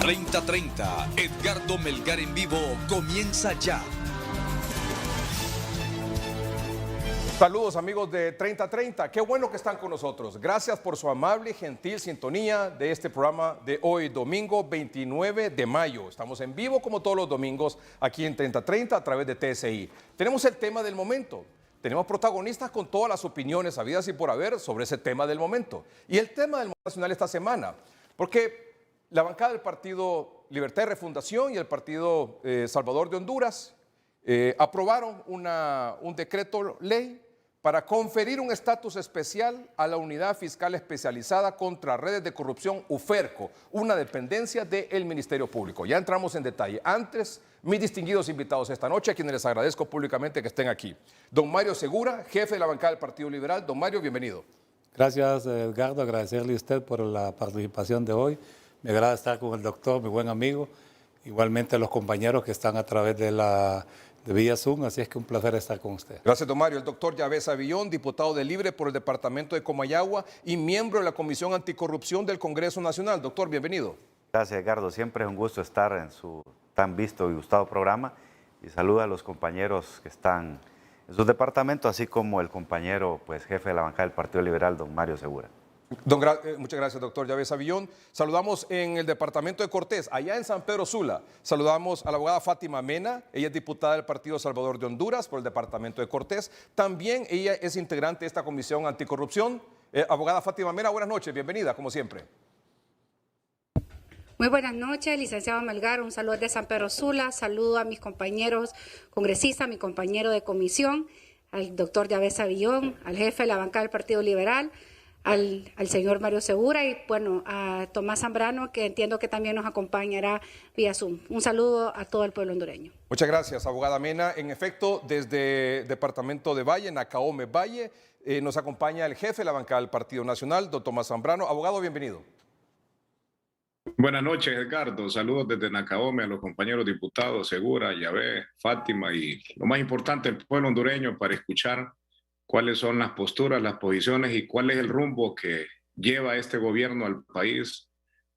30:30, Edgardo Melgar en vivo comienza ya. Saludos amigos de 30:30, qué bueno que están con nosotros. Gracias por su amable y gentil sintonía de este programa de hoy, domingo 29 de mayo. Estamos en vivo como todos los domingos aquí en 30:30 a través de TSI. Tenemos el tema del momento. Tenemos protagonistas con todas las opiniones habidas y por haber sobre ese tema del momento. Y el tema del momento nacional esta semana, porque la bancada del Partido Libertad y Refundación y el Partido Salvador de Honduras aprobaron un decreto ley para conferir un estatus especial a la Unidad Fiscal Especializada contra Redes de Corrupción, UFERCO, una dependencia del Ministerio Público. Ya entramos en detalle. Antes, mis distinguidos invitados esta noche, a quienes les agradezco públicamente que estén aquí. Don Mario Segura, jefe de la bancada del Partido Liberal. Don Mario, bienvenido. Gracias, Edgardo. Agradecerle a usted por la participación de hoy. Me agrada estar con el doctor, mi buen amigo. Igualmente a los compañeros que están a través de vía Zoom, así es que un placer estar con usted. Gracias, don Mario. El doctor Yavés Avillón, diputado de Libre por el departamento de Comayagua y miembro de la Comisión Anticorrupción del Congreso Nacional. Doctor, bienvenido. Gracias, Edgardo. Siempre es un gusto estar en su tan visto y gustado programa. Y saluda a los compañeros que están en sus departamentos, así como el compañero jefe de la bancada del Partido Liberal, don Mario Segura. Muchas gracias, doctor Yavés Avillón. Saludamos en el departamento de Cortés, allá en San Pedro Sula. Saludamos a la abogada Fátima Mena, ella es diputada del Partido Salvador de Honduras por el departamento de Cortés. También ella es integrante de esta comisión anticorrupción. Abogada Fátima Mena, buenas noches, bienvenida, como siempre. Muy buenas noches, licenciado Melgar, un saludo de San Pedro Sula, saludo a mis compañeros congresistas, a mi compañero de comisión, al doctor Yavés Avillón, al jefe de la bancada del Partido Liberal, al señor Mario Segura y bueno, a Tomás Zambrano, que entiendo que también nos acompañará vía Zoom. Un saludo a todo el pueblo hondureño. Muchas gracias, abogada Mena. En efecto, desde Departamento de Valle, Nacaome Valle, nos acompaña el jefe de la bancada del Partido Nacional, don Tomás Zambrano. Abogado, bienvenido. Buenas noches, Edgardo. Saludos desde Nacaome a los compañeros diputados Segura, Yavés, Fátima y lo más importante, el pueblo hondureño, para escuchar cuáles son las posturas, las posiciones y cuál es el rumbo que lleva este gobierno al país,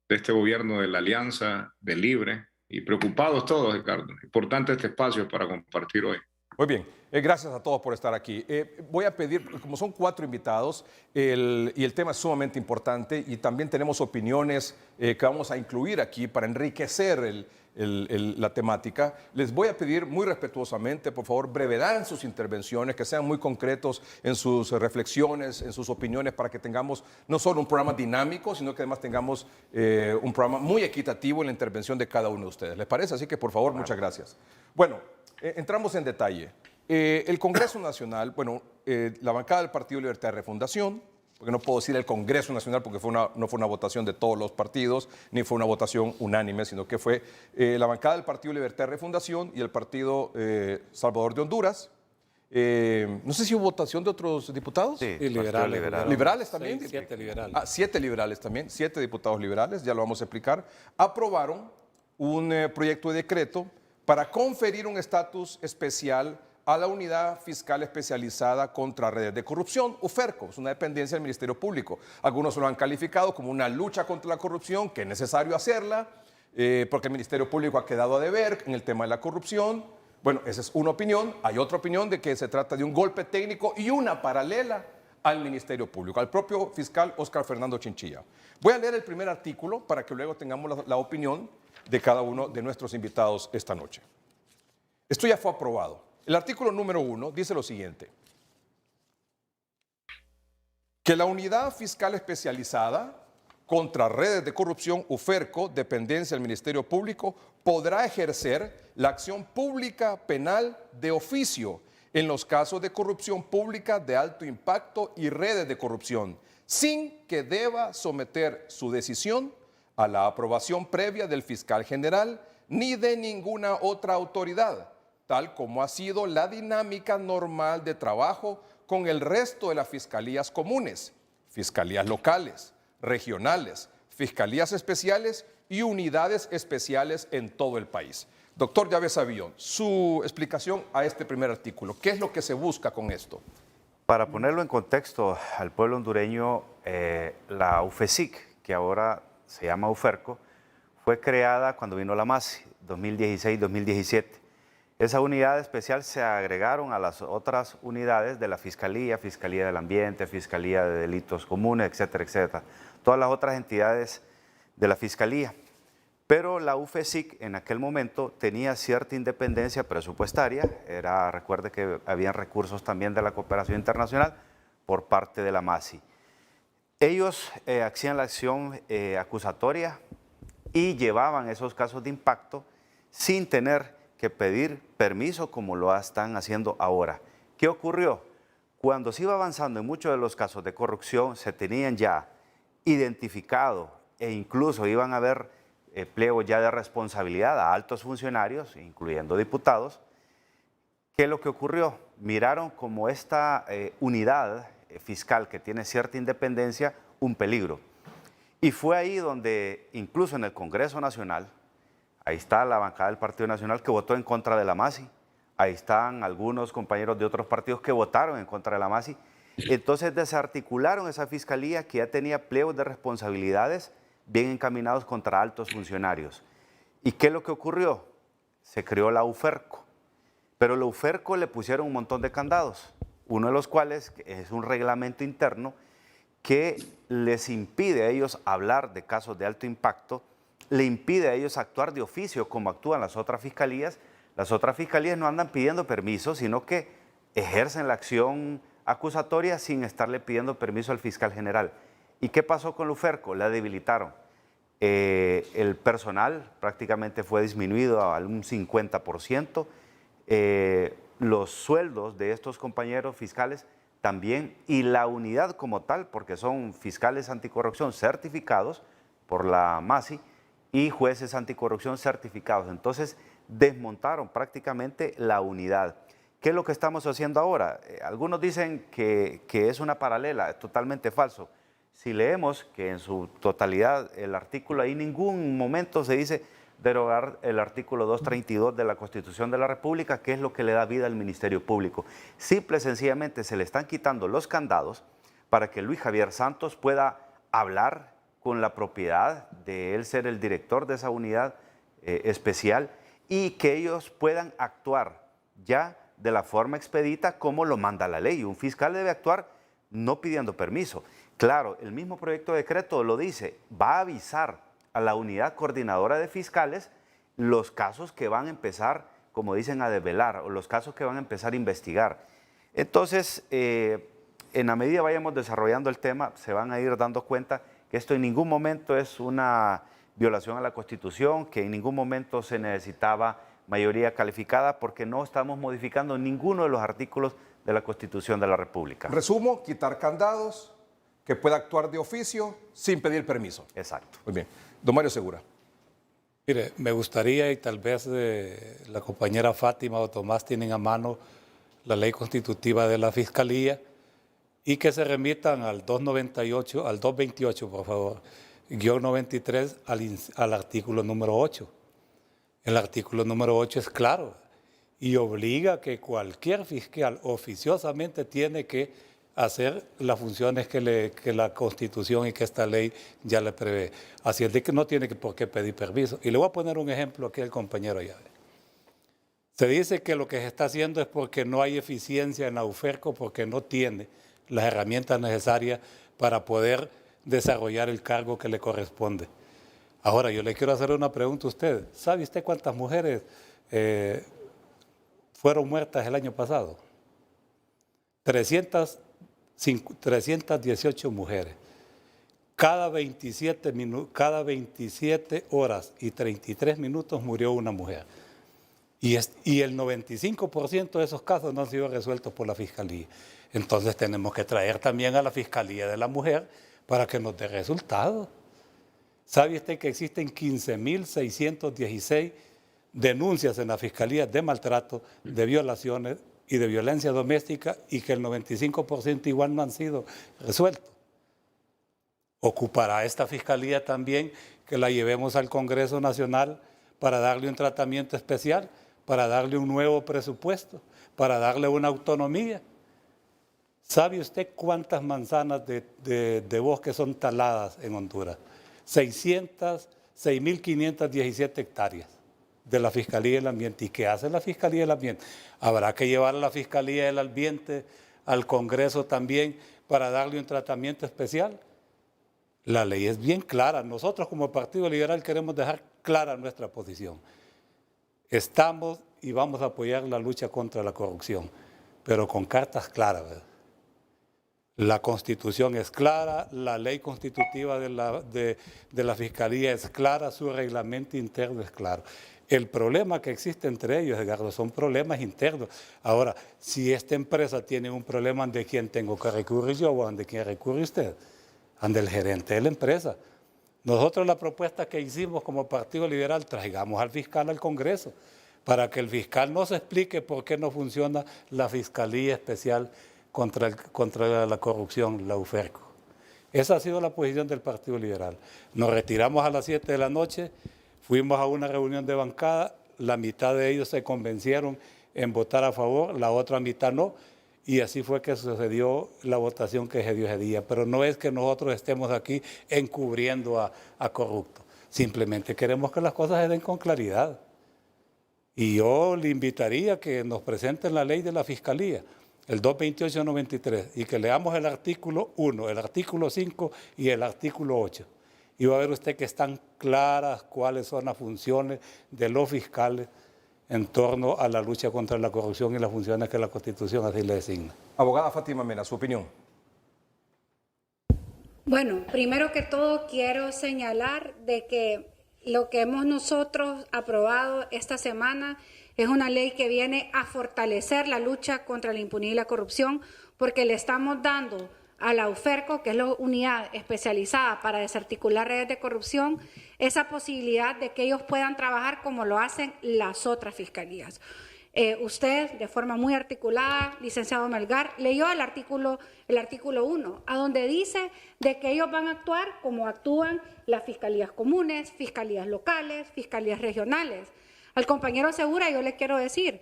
de este gobierno de la Alianza, de Libre, y preocupados todos, Ricardo. Importante este espacio para compartir hoy. Muy bien, gracias a todos por estar aquí. Voy a pedir, como son 4 invitados, y el tema es sumamente importante y también tenemos opiniones que vamos a incluir aquí para enriquecer la temática. Les voy a pedir muy respetuosamente, por favor, brevedad en sus intervenciones, que sean muy concretos en sus reflexiones, en sus opiniones, para que tengamos no solo un programa dinámico, sino que además tengamos un programa muy equitativo en la intervención de cada uno de ustedes. ¿Les parece? Así que, por favor, muchas gracias. Bueno, entramos en detalle. El Congreso Nacional, la bancada del Partido Libertad y Refundación, porque no puedo decir el Congreso Nacional porque no fue una votación de todos los partidos, ni fue una votación unánime, sino que fue la bancada del Partido Libertad y Refundación y el Partido Salvador de Honduras. No sé si hubo votación de otros diputados. Sí, liberales. ¿Liberales también? 7 liberales. 7 liberales también, 7 diputados liberales, ya lo vamos a explicar. Aprobaron un proyecto de decreto para conferir un estatus especial a la Unidad Fiscal Especializada contra Redes de Corrupción, UFERCO, es una dependencia del Ministerio Público. Algunos lo han calificado como una lucha contra la corrupción, que es necesario hacerla, porque el Ministerio Público ha quedado a deber en el tema de la corrupción. Bueno, esa es una opinión. Hay otra opinión de que se trata de un golpe técnico y una paralela al Ministerio Público, al propio fiscal Óscar Fernando Chinchilla. Voy a leer el primer artículo para que luego tengamos la opinión de cada uno de nuestros invitados esta noche. Esto ya fue aprobado. El artículo número 1 dice lo siguiente: que la Unidad Fiscal Especializada contra Redes de Corrupción, UFERCO, dependencia del Ministerio Público, podrá ejercer la acción pública penal de oficio en los casos de corrupción pública de alto impacto y redes de corrupción, sin que deba someter su decisión a la aprobación previa del fiscal general ni de ninguna otra autoridad, tal como ha sido la dinámica normal de trabajo con el resto de las fiscalías comunes, fiscalías locales, regionales, fiscalías especiales y unidades especiales en todo el país. Doctor Yavés Avillón, su explicación a este primer artículo. ¿Qué es lo que se busca con esto? Para ponerlo en contexto al pueblo hondureño, la UFESIC, que ahora se llama UFERCO, fue creada cuando vino la MASI, 2016-2017. Esa unidad especial se agregaron a las otras unidades de la Fiscalía, Fiscalía del Ambiente, Fiscalía de Delitos Comunes, etcétera, etcétera. Todas las otras entidades de la Fiscalía. Pero la UFESIC en aquel momento tenía cierta independencia presupuestaria. Recuerde que habían recursos también de la cooperación internacional por parte de la MASI. Ellos hacían la acción acusatoria y llevaban esos casos de impacto sin tener que pedir permiso como lo están haciendo ahora. ¿Qué ocurrió? Cuando se iba avanzando en muchos de los casos de corrupción, se tenían ya identificado e incluso iban a haber pliegos ya de responsabilidad a altos funcionarios, incluyendo diputados. ¿Qué es lo que ocurrió? Miraron como esta unidad fiscal que tiene cierta independencia un peligro. Y fue ahí donde incluso en el Congreso Nacional, ahí está la bancada del Partido Nacional que votó en contra de la MASI, ahí están algunos compañeros de otros partidos que votaron en contra de la MASI. Entonces desarticularon esa fiscalía que ya tenía pliegos de responsabilidades bien encaminados contra altos funcionarios. ¿Y qué es lo que ocurrió? Se creó la UFERCO, pero la UFERCO le pusieron un montón de candados, uno de los cuales es un reglamento interno que les impide a ellos hablar de casos de alto impacto, le impide a ellos actuar de oficio como actúan las otras fiscalías. Las otras fiscalías no andan pidiendo permiso, sino que ejercen la acción acusatoria sin estarle pidiendo permiso al fiscal general. ¿Y qué pasó con la UFERCO? La debilitaron. El personal prácticamente fue disminuido a un 50%. Los sueldos de estos compañeros fiscales también, y la unidad como tal, porque son fiscales anticorrupción certificados por la MASI y jueces anticorrupción certificados. Entonces, desmontaron prácticamente la unidad. ¿Qué es lo que estamos haciendo ahora? Algunos dicen que es una paralela, es totalmente falso. Si leemos que en su totalidad el artículo, ahí en ningún momento se dice derogar el artículo 232 de la Constitución de la República, que es lo que le da vida al Ministerio Público. Simple y sencillamente se le están quitando los candados para que Luis Javier Santos pueda hablar con la propiedad de él ser el director de esa unidad especial y que ellos puedan actuar ya de la forma expedita como lo manda la ley. Un fiscal debe actuar no pidiendo permiso. Claro, el mismo proyecto de decreto lo dice, va a avisar a la unidad coordinadora de fiscales los casos que van a empezar, como dicen, a develar, o los casos que van a empezar a investigar. Entonces, en la medida vayamos desarrollando el tema, se van a ir dando cuenta que esto en ningún momento es una violación a la Constitución, que en ningún momento se necesitaba mayoría calificada, porque no estamos modificando ninguno de los artículos de la Constitución de la República. Resumo, quitar candados, que pueda actuar de oficio sin pedir permiso. Exacto. Muy bien. Don Mario Segura. Mire, me gustaría, y tal vez la compañera Fátima o Tomás tienen a mano la ley constitutiva de la Fiscalía, y que se remitan al 298, al 228, por favor, guión 93, al artículo número 8. El artículo número 8 es claro y obliga que cualquier fiscal oficiosamente tiene que hacer las funciones que la Constitución y que esta ley ya le prevé. Así es de que no tiene por qué pedir permiso. Y le voy a poner un ejemplo aquí al compañero Llave. Se dice que lo que se está haciendo es porque no hay eficiencia en la UFERCO, porque no tiene las herramientas necesarias para poder desarrollar el cargo que le corresponde. Ahora, yo le quiero hacer una pregunta a usted. ¿Sabe usted cuántas mujeres fueron muertas el año pasado? 318 mujeres. Cada 27 horas y 33 minutos murió una mujer. Y el 95% de esos casos no han sido resueltos por la Fiscalía. Entonces tenemos que traer también a la Fiscalía de la Mujer para que nos dé resultados. ¿Sabe usted que existen 15.616 denuncias en la Fiscalía de maltrato, de violaciones y de violencia doméstica, y que el 95% igual no han sido resueltos? ¿Ocupará esta Fiscalía también que la llevemos al Congreso Nacional para darle un tratamiento especial, para darle un nuevo presupuesto, para darle una autonomía? ¿Sabe usted cuántas manzanas de bosque son taladas en Honduras? 600 6.517 hectáreas de la Fiscalía del Ambiente. ¿Y qué hace la Fiscalía del Ambiente? Habrá que llevar a la Fiscalía del Ambiente al Congreso también para darle un tratamiento especial. La ley es bien clara. Nosotros como Partido Liberal queremos dejar clara nuestra posición. Estamos y vamos a apoyar la lucha contra la corrupción, pero con cartas claras, ¿verdad? La Constitución es clara, la ley constitutiva de la Fiscalía es clara, su reglamento interno es claro. El problema que existe entre ellos, Edgardo, son problemas internos. Ahora, si esta empresa tiene un problema, ¿ante quién tengo que recurrir yo o ante quién recurre usted? Ante el gerente de la empresa. Nosotros la propuesta que hicimos como Partido Liberal, traigamos al fiscal al Congreso para que el fiscal nos explique por qué no funciona la Fiscalía Especial contra la corrupción, la UFERCO. Esa ha sido la posición del Partido Liberal. Nos retiramos a las 7 de la noche, fuimos a una reunión de bancada, la mitad de ellos se convencieron en votar a favor, la otra mitad no, y así fue que sucedió la votación que se dio ese día. Pero no es que nosotros estemos aquí encubriendo a corruptos, simplemente queremos que las cosas se den con claridad. Y yo le invitaría a que nos presenten la ley de la Fiscalía, el 228-93, y que leamos el artículo 1, el artículo 5 y el artículo 8. Y va a ver usted que están claras cuáles son las funciones de los fiscales en torno a la lucha contra la corrupción y las funciones que la Constitución así le designa. Abogada Fátima Mena, su opinión. Bueno, primero que todo quiero señalar de que lo que hemos nosotros aprobado esta semana es una ley que viene a fortalecer la lucha contra la impunidad y la corrupción, porque le estamos dando a la UFERCO, que es la unidad especializada para desarticular redes de corrupción, esa posibilidad de que ellos puedan trabajar como lo hacen las otras fiscalías. Usted, de forma muy articulada, licenciado Melgar, leyó el artículo 1, a donde dice de que ellos van a actuar como actúan las fiscalías comunes, fiscalías locales, fiscalías regionales. Al compañero Segura yo le quiero decir,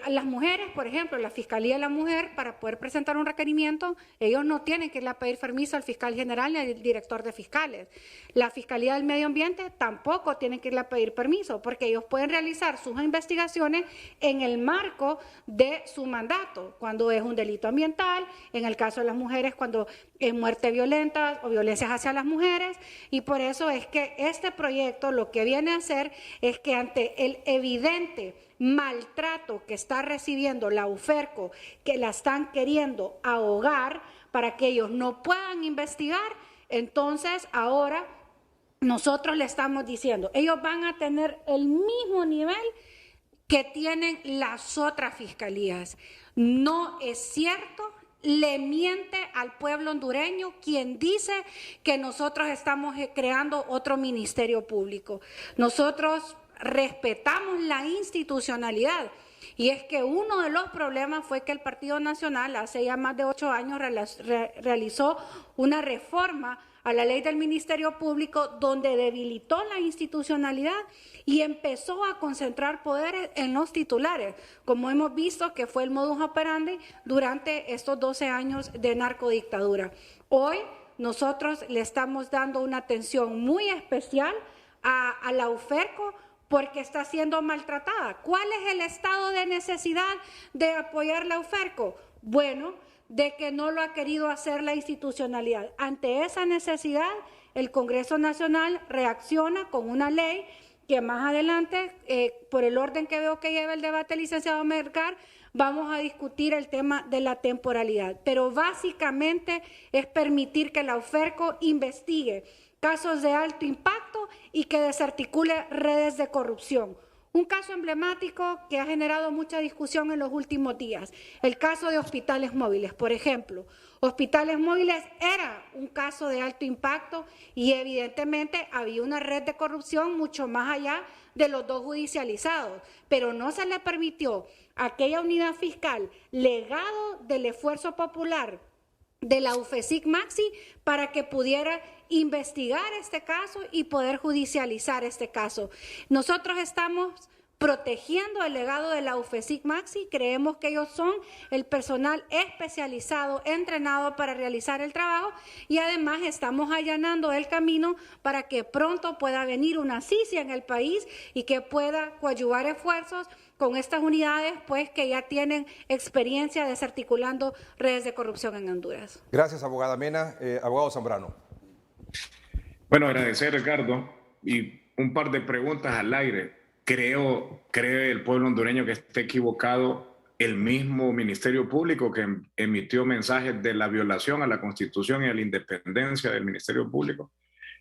a las mujeres, por ejemplo, la Fiscalía de la Mujer, para poder presentar un requerimiento, ellos no tienen que ir a pedir permiso al fiscal general ni al director de fiscales. La Fiscalía del Medio Ambiente tampoco tiene que ir a pedir permiso, porque ellos pueden realizar sus investigaciones en el marco de su mandato, cuando es un delito ambiental, en el caso de las mujeres, cuando es muerte violenta o violencias hacia las mujeres, y por eso es que este proyecto lo que viene a hacer es que ante el evidente maltrato que está recibiendo la UFERCO, que la están queriendo ahogar para que ellos no puedan investigar, entonces ahora nosotros le estamos diciendo, ellos van a tener el mismo nivel que tienen las otras fiscalías. No es cierto, le miente al pueblo hondureño quien dice que nosotros estamos creando otro ministerio público. Nosotros respetamos la institucionalidad, y es que uno de los problemas fue que el Partido Nacional hace ya más de 8 años realizó una reforma a la ley del Ministerio Público donde debilitó la institucionalidad y empezó a concentrar poderes en los titulares, como hemos visto que fue el modus operandi durante estos 12 años de narcodictadura. Hoy nosotros le estamos dando una atención muy especial a la UFERCO, porque está siendo maltratada. ¿Cuál es el estado de necesidad de apoyar la UFERCO? Bueno, de que no lo ha querido hacer la institucionalidad. Ante esa necesidad, el Congreso Nacional reacciona con una ley que más adelante, por el orden que veo que lleva el debate el licenciado Melgar, vamos a discutir el tema de la temporalidad. Pero básicamente es permitir que la UFERCO investigue casos de alto impacto y que desarticule redes de corrupción. Un caso emblemático que ha generado mucha discusión en los últimos días, el caso de Hospitales Móviles, por ejemplo. Hospitales Móviles era un caso de alto impacto y evidentemente había una red de corrupción mucho más allá de los 2 judicializados, pero no se le permitió a aquella unidad fiscal, legado del esfuerzo popular de la UFESIC Maxi, para que pudiera investigar este caso y poder judicializar este caso. Nosotros estamos protegiendo el legado de la UFESIC Maxi. Creemos que ellos son el personal especializado, entrenado para realizar el trabajo, y además estamos allanando el camino para que pronto pueda venir una CICIA en el país y que pueda coadyuvar esfuerzos con estas unidades, pues que ya tienen experiencia desarticulando redes de corrupción en Honduras. Gracias, abogada Mena. Abogado Zambrano. Bueno, agradecer, Ricardo, y un par de preguntas al aire. ¿Cree el pueblo hondureño que esté equivocado el mismo Ministerio Público que emitió mensajes de la violación a la Constitución y a la independencia del Ministerio Público?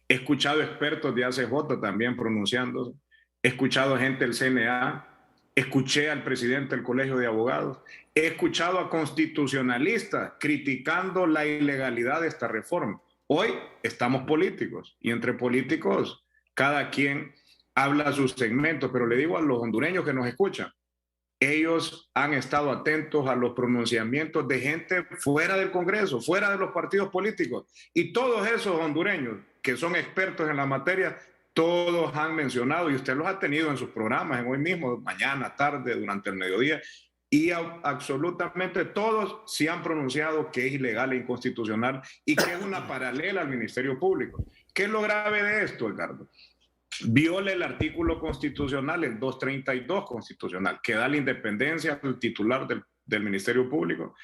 He escuchado expertos de ACJ también pronunciándose, he escuchado gente del CNA, escuché al presidente del Colegio de Abogados, he escuchado a constitucionalistas criticando la ilegalidad de esta reforma. Hoy estamos políticos y entre políticos cada quien habla sus segmentos, pero le digo a los hondureños que nos escuchan, ellos han estado atentos a los pronunciamientos de gente fuera del Congreso, fuera de los partidos políticos, y todos esos hondureños que son expertos en la materia, todos han mencionado, y usted los ha tenido en sus programas, en hoy mismo, mañana, tarde, durante el mediodía, y absolutamente todos se han pronunciado que es ilegal e inconstitucional y que es una paralela al Ministerio Público. ¿Qué es lo grave de esto, Edgardo? Viola el artículo constitucional, el 232 constitucional, que da la independencia al titular del Ministerio Público,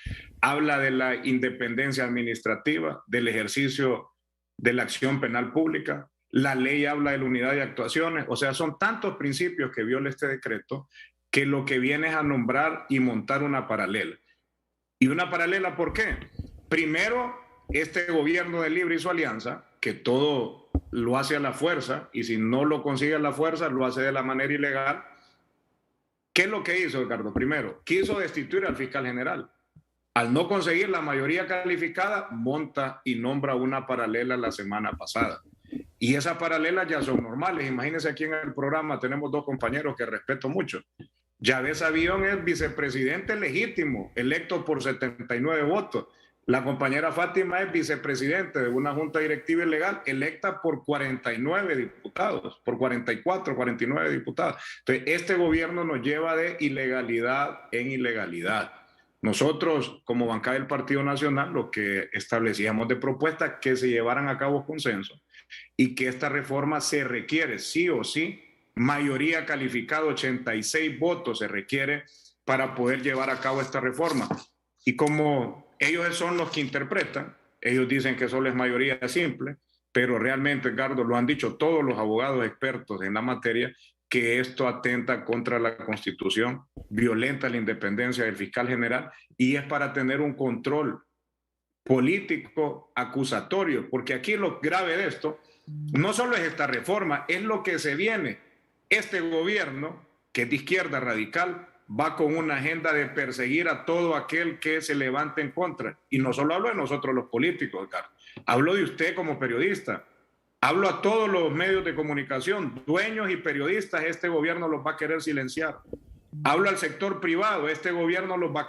habla de la independencia administrativa, del ejercicio de la acción penal pública, la ley habla de la unidad de actuaciones, o sea, son tantos principios que viola este decreto que lo que viene es a nombrar y montar una paralela. ¿Y una paralela por qué? Primero, este gobierno de Libre y su alianza, que todo lo hace a la fuerza, y si no lo consigue a la fuerza, lo hace de la manera ilegal. ¿Qué es lo que hizo, Ricardo? Primero, quiso destituir al fiscal general. Al no conseguir la mayoría calificada, monta y nombra una paralela la semana pasada. Y esas paralelas ya son normales. Imagínense, aquí en el programa tenemos dos compañeros que respeto mucho. Yavés Avión es vicepresidente legítimo, electo por 79 votos. La compañera Fátima es vicepresidente de una junta directiva ilegal electa por 49 diputados, por 44, 49 diputados. Entonces, este gobierno nos lleva de ilegalidad en ilegalidad. Nosotros, como bancada del Partido Nacional, lo que establecíamos de propuesta que se llevaran a cabo consenso y que esta reforma se requiere, sí o sí, mayoría calificada, 86 votos se requiere para poder llevar a cabo esta reforma. Y como ellos son los que interpretan, ellos dicen que solo es mayoría simple, pero realmente, Edgardo, lo han dicho todos los abogados expertos en la materia, que esto atenta contra la Constitución, violenta la independencia del fiscal general y es para tener un control político acusatorio, porque aquí lo grave de esto no solo es esta reforma, es lo que se viene. Este gobierno, que es de izquierda radical, va con una agenda de perseguir a todo aquel que se levante en contra. Y no solo hablo de nosotros los políticos, Carlos. Hablo de usted como periodista. Hablo a todos los medios de comunicación, dueños y periodistas, este gobierno los va a querer silenciar. Hablo al sector privado, este gobierno los va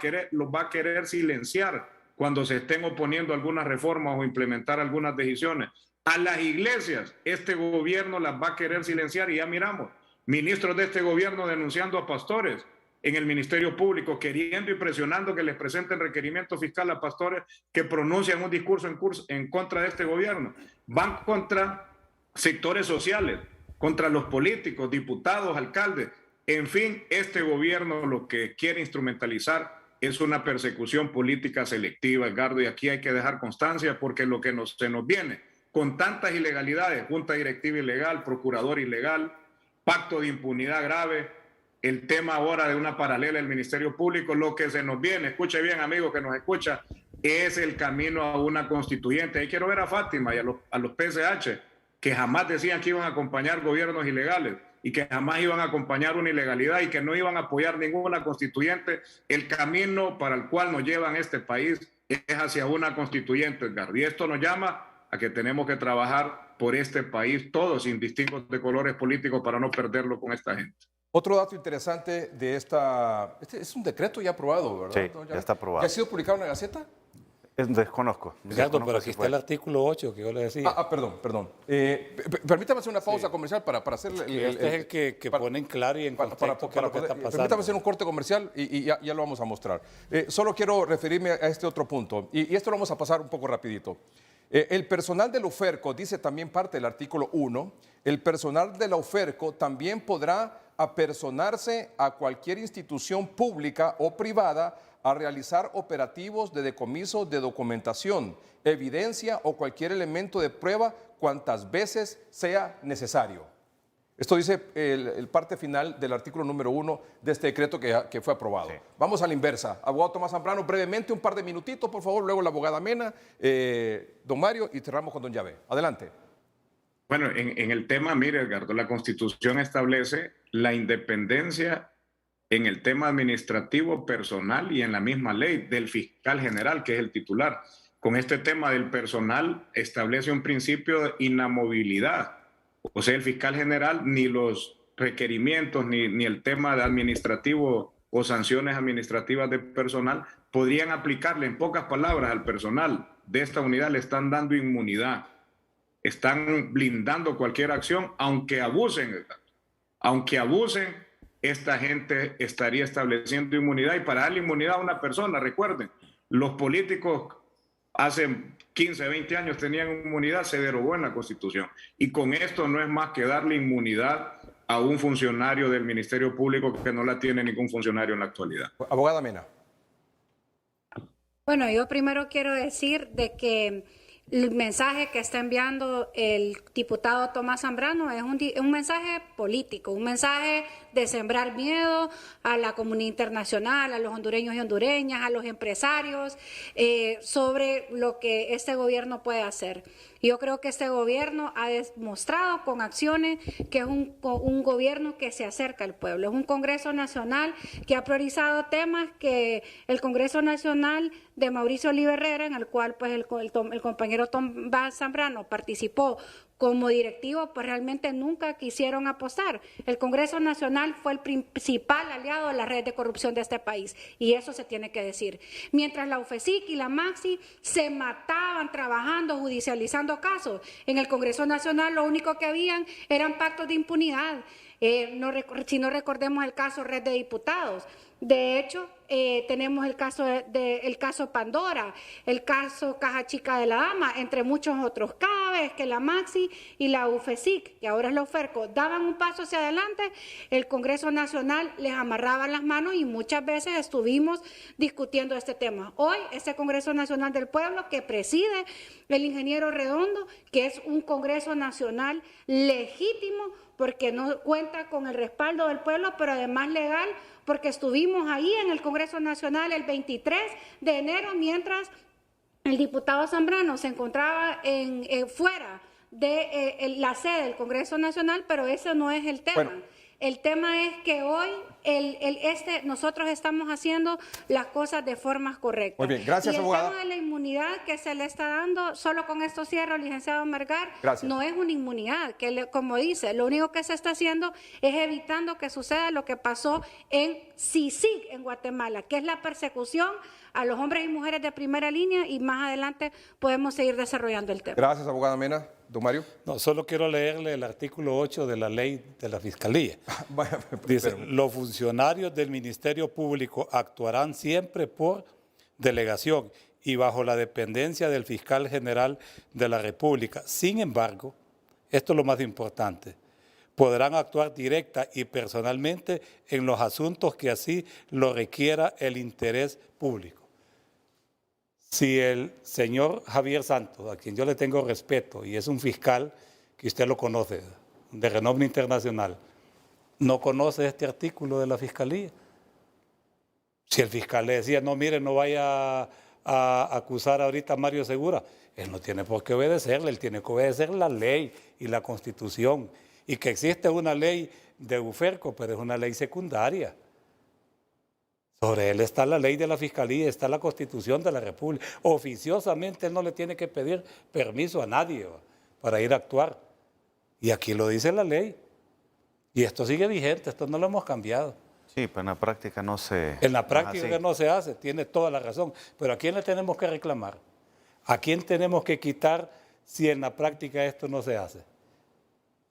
a querer silenciar cuando se estén oponiendo a algunas reformas o implementar algunas decisiones. A las iglesias, este gobierno las va a querer silenciar y ya miramos, ministros de este gobierno denunciando a pastores en el Ministerio Público, queriendo y presionando que les presenten requerimiento fiscal a pastores que pronuncian un discurso en contra de este gobierno. Van contra sectores sociales, contra los políticos, diputados, alcaldes. En fin, este gobierno lo que quiere instrumentalizar es una persecución política selectiva, Edgardo, y aquí hay que dejar constancia porque lo que se nos viene con tantas ilegalidades, junta directiva ilegal, procurador ilegal, pacto de impunidad grave, el tema ahora de una paralela del Ministerio Público, lo que se nos viene, escuche bien, amigo que nos escucha, es el camino a una constituyente. Ahí quiero ver a Fátima y a los PSH, que jamás decían que iban a acompañar gobiernos ilegales y que jamás iban a acompañar una ilegalidad y que no iban a apoyar ninguna constituyente. El camino para el cual nos llevan este país es hacia una constituyente, Edgar. Y esto nos llama a que tenemos que trabajar por este país, todos indistintos de colores políticos, para no perderlo con esta gente. Otro dato interesante de este es un decreto ya aprobado, ¿verdad? Sí, ya está aprobado. ¿Ya ha sido publicado en la Gaceta? Desconozco. Ricardo, Desconozco pero si aquí está fue. el artículo 8 que yo le decía. Perdón. Permítame hacer una pausa comercial para hacer Este es el que pone en claro y en contexto qué es lo que está pasando. Permítame hacer un corte comercial y ya lo vamos a mostrar. Solo quiero referirme a este otro punto y esto lo vamos a pasar un poco rapidito. El personal de la UFERCO, dice también parte del artículo 1, el personal de la UFERCO también podrá apersonarse a cualquier institución pública o privada a realizar operativos de decomiso de documentación, evidencia o cualquier elemento de prueba cuantas veces sea necesario. Esto dice el parte final del artículo número 1 de este decreto que fue aprobado. Sí. Vamos a la inversa. Abogado Tomás Zambrano, brevemente, un par de minutitos, por favor, luego la abogada Mena, don Mario, y cerramos con don Yahvé. Adelante. Bueno, en el tema, mire, Edgardo, la Constitución establece la independencia en el tema administrativo, personal y en la misma ley del fiscal general, que es el titular. Con este tema del personal establece un principio de inamovilidad. O sea, el fiscal general ni los requerimientos ni el tema de administrativo o sanciones administrativas de personal podrían aplicarle, en pocas palabras, al personal de esta unidad. Le están dando inmunidad, están blindando cualquier acción, aunque abusen, esta gente estaría estableciendo inmunidad. Y para darle inmunidad a una persona, recuerden, los políticos hace 15, 20 años tenían inmunidad, se derogó en la Constitución. Y con esto no es más que darle inmunidad a un funcionario del Ministerio Público que no la tiene ningún funcionario en la actualidad. Abogada Mena. Bueno, yo primero quiero decir de que el mensaje que está enviando el diputado Tomás Zambrano es un mensaje político, un mensaje de sembrar miedo a la comunidad internacional, a los hondureños y hondureñas, a los empresarios, sobre lo que este gobierno puede hacer. Yo creo que este gobierno ha demostrado con acciones que es un gobierno que se acerca al pueblo. Es un Congreso Nacional que ha priorizado temas que el Congreso Nacional de Mauricio Oliva Herrera, en el cual pues el compañero Tomás Zambrano participó como directivo, pues realmente nunca quisieron apostar. El Congreso Nacional fue el principal aliado de la red de corrupción de este país, y eso se tiene que decir. Mientras la UFESIC y la MAXI se mataban trabajando, judicializando casos, en el Congreso Nacional lo único que habían eran pactos de impunidad. Si no recordemos el caso Red de Diputados. De hecho, tenemos el caso Pandora, el caso Caja Chica de la Dama, entre muchos otros. Cada vez que la MAXI y la UFESIC, que ahora es la UFERCO, daban un paso hacia adelante, el Congreso Nacional les amarraba las manos y muchas veces estuvimos discutiendo este tema. Hoy, este Congreso Nacional del Pueblo que preside el ingeniero Redondo, que es un Congreso Nacional legítimo, porque no cuenta con el respaldo del pueblo, pero además legal, porque estuvimos ahí en el Congreso Nacional el 23 de enero, mientras el diputado Zambrano se encontraba fuera de la sede del Congreso Nacional, pero ese no es el tema. Bueno. El tema es que hoy nosotros estamos haciendo las cosas de forma correcta. Muy bien, gracias, abogada. Y el tema de la inmunidad que se le está dando, solo con esto cierro, licenciado Melgar, no es una inmunidad, como dice, lo único que se está haciendo es evitando que suceda lo que pasó en CICIG, en Guatemala, que es la persecución a los hombres y mujeres de primera línea, y más adelante podemos seguir desarrollando el tema. Gracias, abogada Mena. Don Mario. No, solo quiero leerle el artículo 8 de la ley de la Fiscalía. Dice, los funcionarios del Ministerio Público actuarán siempre por delegación y bajo la dependencia del fiscal general de la República. Sin embargo, esto es lo más importante, podrán actuar directa y personalmente en los asuntos que así lo requiera el interés público. Si el señor Javier Santos, a quien yo le tengo respeto, y es un fiscal que usted lo conoce, de renombre internacional, no conoce este artículo de la Fiscalía. Si el fiscal le decía, no, mire, no vaya a acusar ahorita a Mario Segura, él no tiene por qué obedecerle, él tiene que obedecer la ley y la Constitución. Y que existe una ley de UFERCO, pero es una ley secundaria. Sobre él está la ley de la Fiscalía, está la Constitución de la República. Oficiosamente él no le tiene que pedir permiso a nadie para ir a actuar. Y aquí lo dice la ley. Y esto sigue vigente, esto no lo hemos cambiado. Sí, pero en la práctica no se... En la no es práctica así. no se hace, tiene toda la razón. Pero ¿a quién le tenemos que reclamar? ¿A quién tenemos que quitar si en la práctica esto no se hace?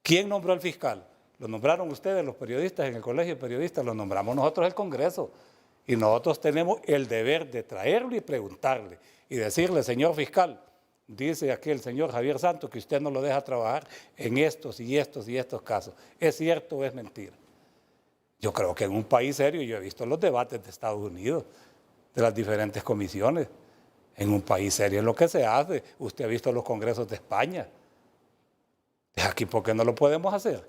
¿Quién nombró al fiscal? Lo nombraron ustedes, los periodistas, en el colegio de periodistas, lo nombramos nosotros el Congreso. Y nosotros tenemos el deber de traerlo y preguntarle y decirle, señor fiscal, dice aquí el señor Javier Santos que usted no lo deja trabajar en estos y estos y estos casos. ¿Es cierto o es mentira? Yo creo que en un país serio, yo he visto los debates de Estados Unidos, de las diferentes comisiones. En un país serio es lo que se hace. Usted ha visto los congresos de España. Aquí, ¿por qué no lo podemos hacer?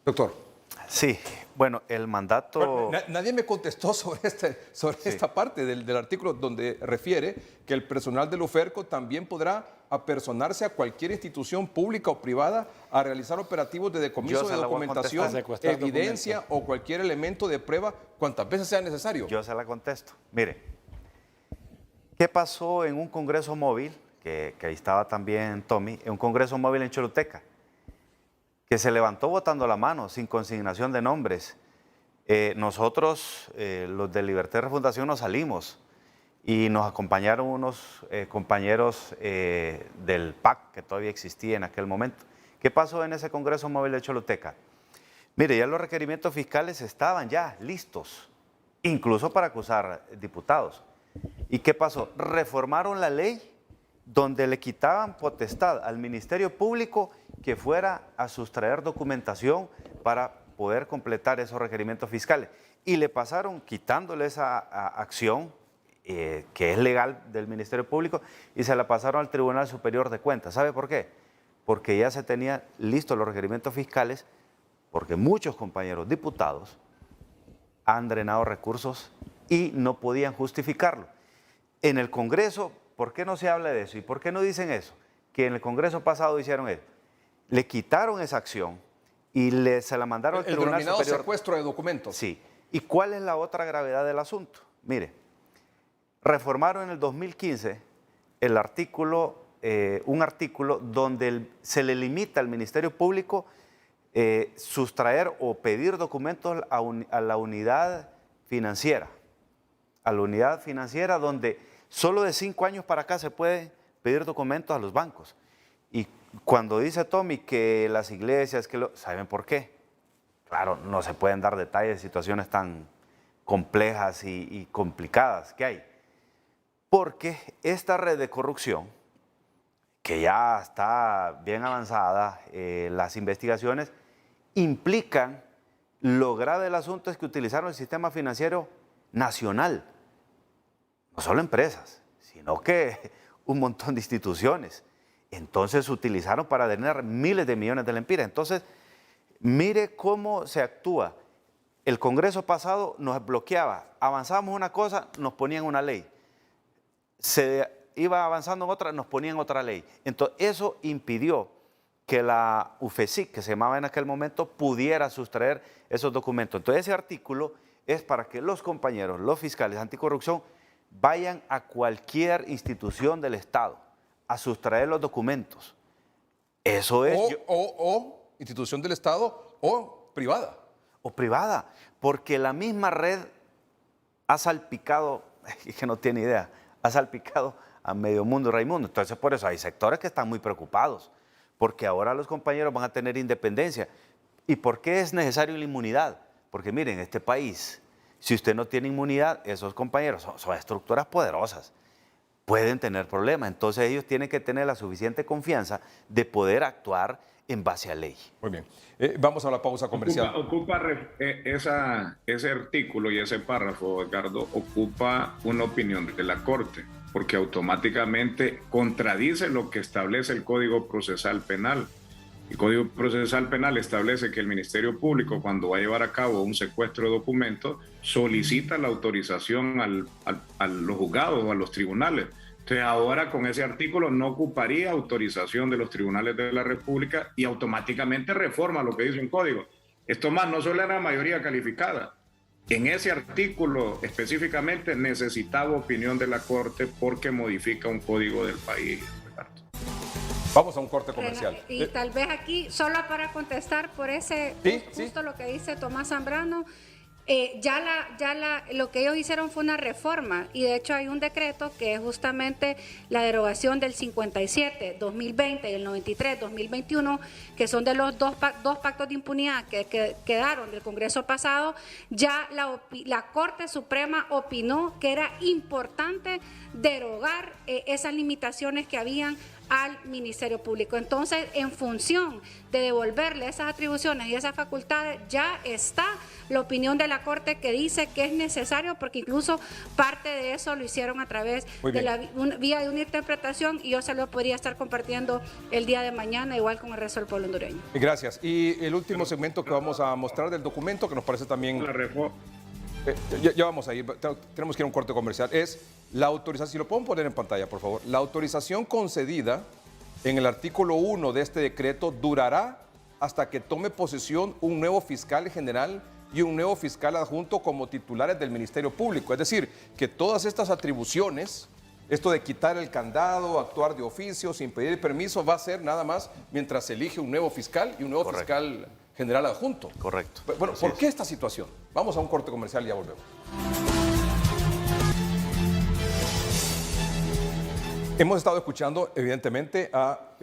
Doctor. Sí, bueno, el mandato... Nadie me contestó sobre esta parte del artículo donde refiere que el personal del UFERCO también podrá apersonarse a cualquier institución pública o privada a realizar operativos de decomiso de documentación, evidencia o cualquier elemento de prueba cuantas veces sea necesario. Yo se la contesto. Mire, ¿qué pasó en un congreso móvil, que ahí estaba también Tommy, en un congreso móvil en Choluteca? Que se levantó botando la mano, sin consignación de nombres. Nosotros, los de Libertad y Refundación, nos salimos y nos acompañaron unos compañeros del PAC, que todavía existía en aquel momento. ¿Qué pasó en ese Congreso Móvil de Choluteca? Mire, ya los requerimientos fiscales estaban ya listos, incluso para acusar diputados. ¿Y qué pasó? Reformaron la ley donde le quitaban potestad al Ministerio Público que fuera a sustraer documentación para poder completar esos requerimientos fiscales. Y le pasaron quitándole esa acción, que es legal del Ministerio Público, y se la pasaron al Tribunal Superior de Cuentas. ¿Sabe por qué? Porque ya se tenían listos los requerimientos fiscales, porque muchos compañeros diputados han drenado recursos y no podían justificarlo. En el Congreso, ¿por qué no se habla de eso? ¿Y por qué no dicen eso? Que en el Congreso pasado hicieron eso. Le quitaron esa acción y se la mandaron al Tribunal Superior. El denominado secuestro de documentos. Sí. ¿Y cuál es la otra gravedad del asunto? Mire, reformaron en el 2015 el artículo, un artículo donde se le limita al Ministerio Público sustraer o pedir documentos a la unidad financiera. A la unidad financiera donde solo de 5 años para acá se puede pedir documentos a los bancos. Y cuando dice Tommy que las iglesias, ¿saben por qué? Claro, no se pueden dar detalles de situaciones tan complejas y complicadas que hay. Porque esta red de corrupción, que ya está bien avanzada, las investigaciones implican, lo grave del asunto es que utilizaron el sistema financiero nacional, no solo empresas, sino que un montón de instituciones. Entonces utilizaron para drenar miles de millones de lempiras. Entonces, mire cómo se actúa. El Congreso pasado nos bloqueaba, avanzábamos una cosa, nos ponían una ley. Se iba avanzando en otra, nos ponían otra ley. Entonces, eso impidió que la UFESIC, que se llamaba en aquel momento, pudiera sustraer esos documentos. Entonces, ese artículo es para que los compañeros, los fiscales anticorrupción, vayan a cualquier institución del Estado a sustraer los documentos. Eso es... O institución del Estado o privada. O privada, porque la misma red ha salpicado, que no tiene idea, ha salpicado a medio mundo, Raimundo. Entonces, por eso hay sectores que están muy preocupados, porque ahora los compañeros van a tener independencia. ¿Y por qué es necesario la inmunidad? Porque miren, en este país, si usted no tiene inmunidad, esos compañeros son estructuras poderosas, pueden tener problemas. Entonces ellos tienen que tener la suficiente confianza de poder actuar en base a ley. Muy bien. Vamos a la pausa comercial. Ese artículo y ese párrafo, Edgardo, ocupa una opinión de la Corte, porque automáticamente contradice lo que establece el Código Procesal Penal. El Código Procesal Penal establece que el Ministerio Público, cuando va a llevar a cabo un secuestro de documentos, solicita la autorización a los juzgados o a los tribunales. Entonces, ahora con ese artículo no ocuparía autorización de los tribunales de la República y automáticamente reforma lo que dice un código. Esto más, no solo era mayoría calificada. En ese artículo específicamente necesitaba opinión de la Corte porque modifica un código del país. Vamos a un corte comercial. Y tal vez aquí, solo para contestar por ese, Sí, justo lo que dice Tomás Zambrano, Lo que ellos hicieron fue una reforma y de hecho hay un decreto que es justamente la derogación del 57, 2020 y el 93, 2021, que son de los dos pactos de impunidad que quedaron del Congreso pasado. Ya la Corte Suprema opinó que era importante derogar esas limitaciones que habían al Ministerio Público. Entonces, en función de devolverle esas atribuciones y esas facultades, ya está la opinión de la Corte que dice que es necesario, porque incluso parte de eso lo hicieron a través de la vía de una interpretación, y yo se lo podría estar compartiendo el día de mañana, igual con el resto del pueblo hondureño. Gracias. Y el último segmento que vamos a mostrar del documento, que nos parece también... La reforma. Ya vamos a ir, tenemos que ir a un corte comercial. Es la autorización, si lo pueden poner en pantalla, por favor. La autorización concedida en el artículo 1 de este decreto durará hasta que tome posesión un nuevo fiscal general y un nuevo fiscal adjunto como titulares del Ministerio Público. Es decir, que todas estas atribuciones, esto de quitar el candado, actuar de oficio, sin pedir permiso, va a ser nada más mientras se elige un nuevo fiscal y un nuevo fiscal general adjunto. Correcto. Bueno, ¿por qué esta situación? Vamos a un corte comercial y ya volvemos. Hemos estado escuchando, evidentemente, a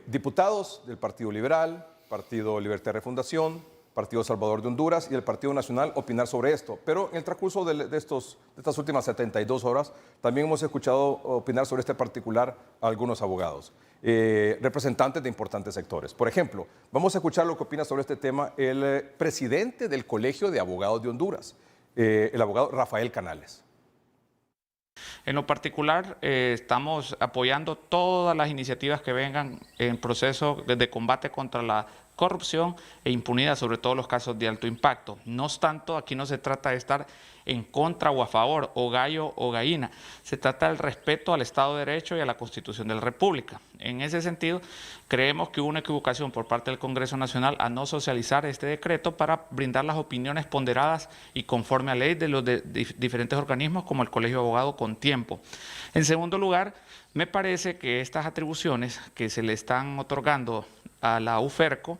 diputados del Partido Liberal, Partido Libertad y Refundación, Partido Salvador de Honduras y el Partido Nacional opinar sobre esto. Pero en el transcurso de estas últimas 72 horas también hemos escuchado opinar sobre este particular a algunos abogados, representantes de importantes sectores. Por ejemplo, vamos a escuchar lo que opina sobre este tema el presidente del Colegio de Abogados de Honduras, el abogado Rafael Canales. En lo particular, estamos apoyando todas las iniciativas que vengan en proceso de combate contra la corrupción e impunidad, sobre todo los casos de alto impacto. No obstante, aquí no se trata de estar en contra o a favor, o gallo o gallina. Se trata del respeto al Estado de Derecho y a la Constitución de la República. En ese sentido, creemos que hubo una equivocación por parte del Congreso Nacional a no socializar este decreto para brindar las opiniones ponderadas y conforme a ley de los diferentes organismos como el Colegio de Abogados con tiempo. En segundo lugar, me parece que estas atribuciones que se le están otorgando a la UFERCO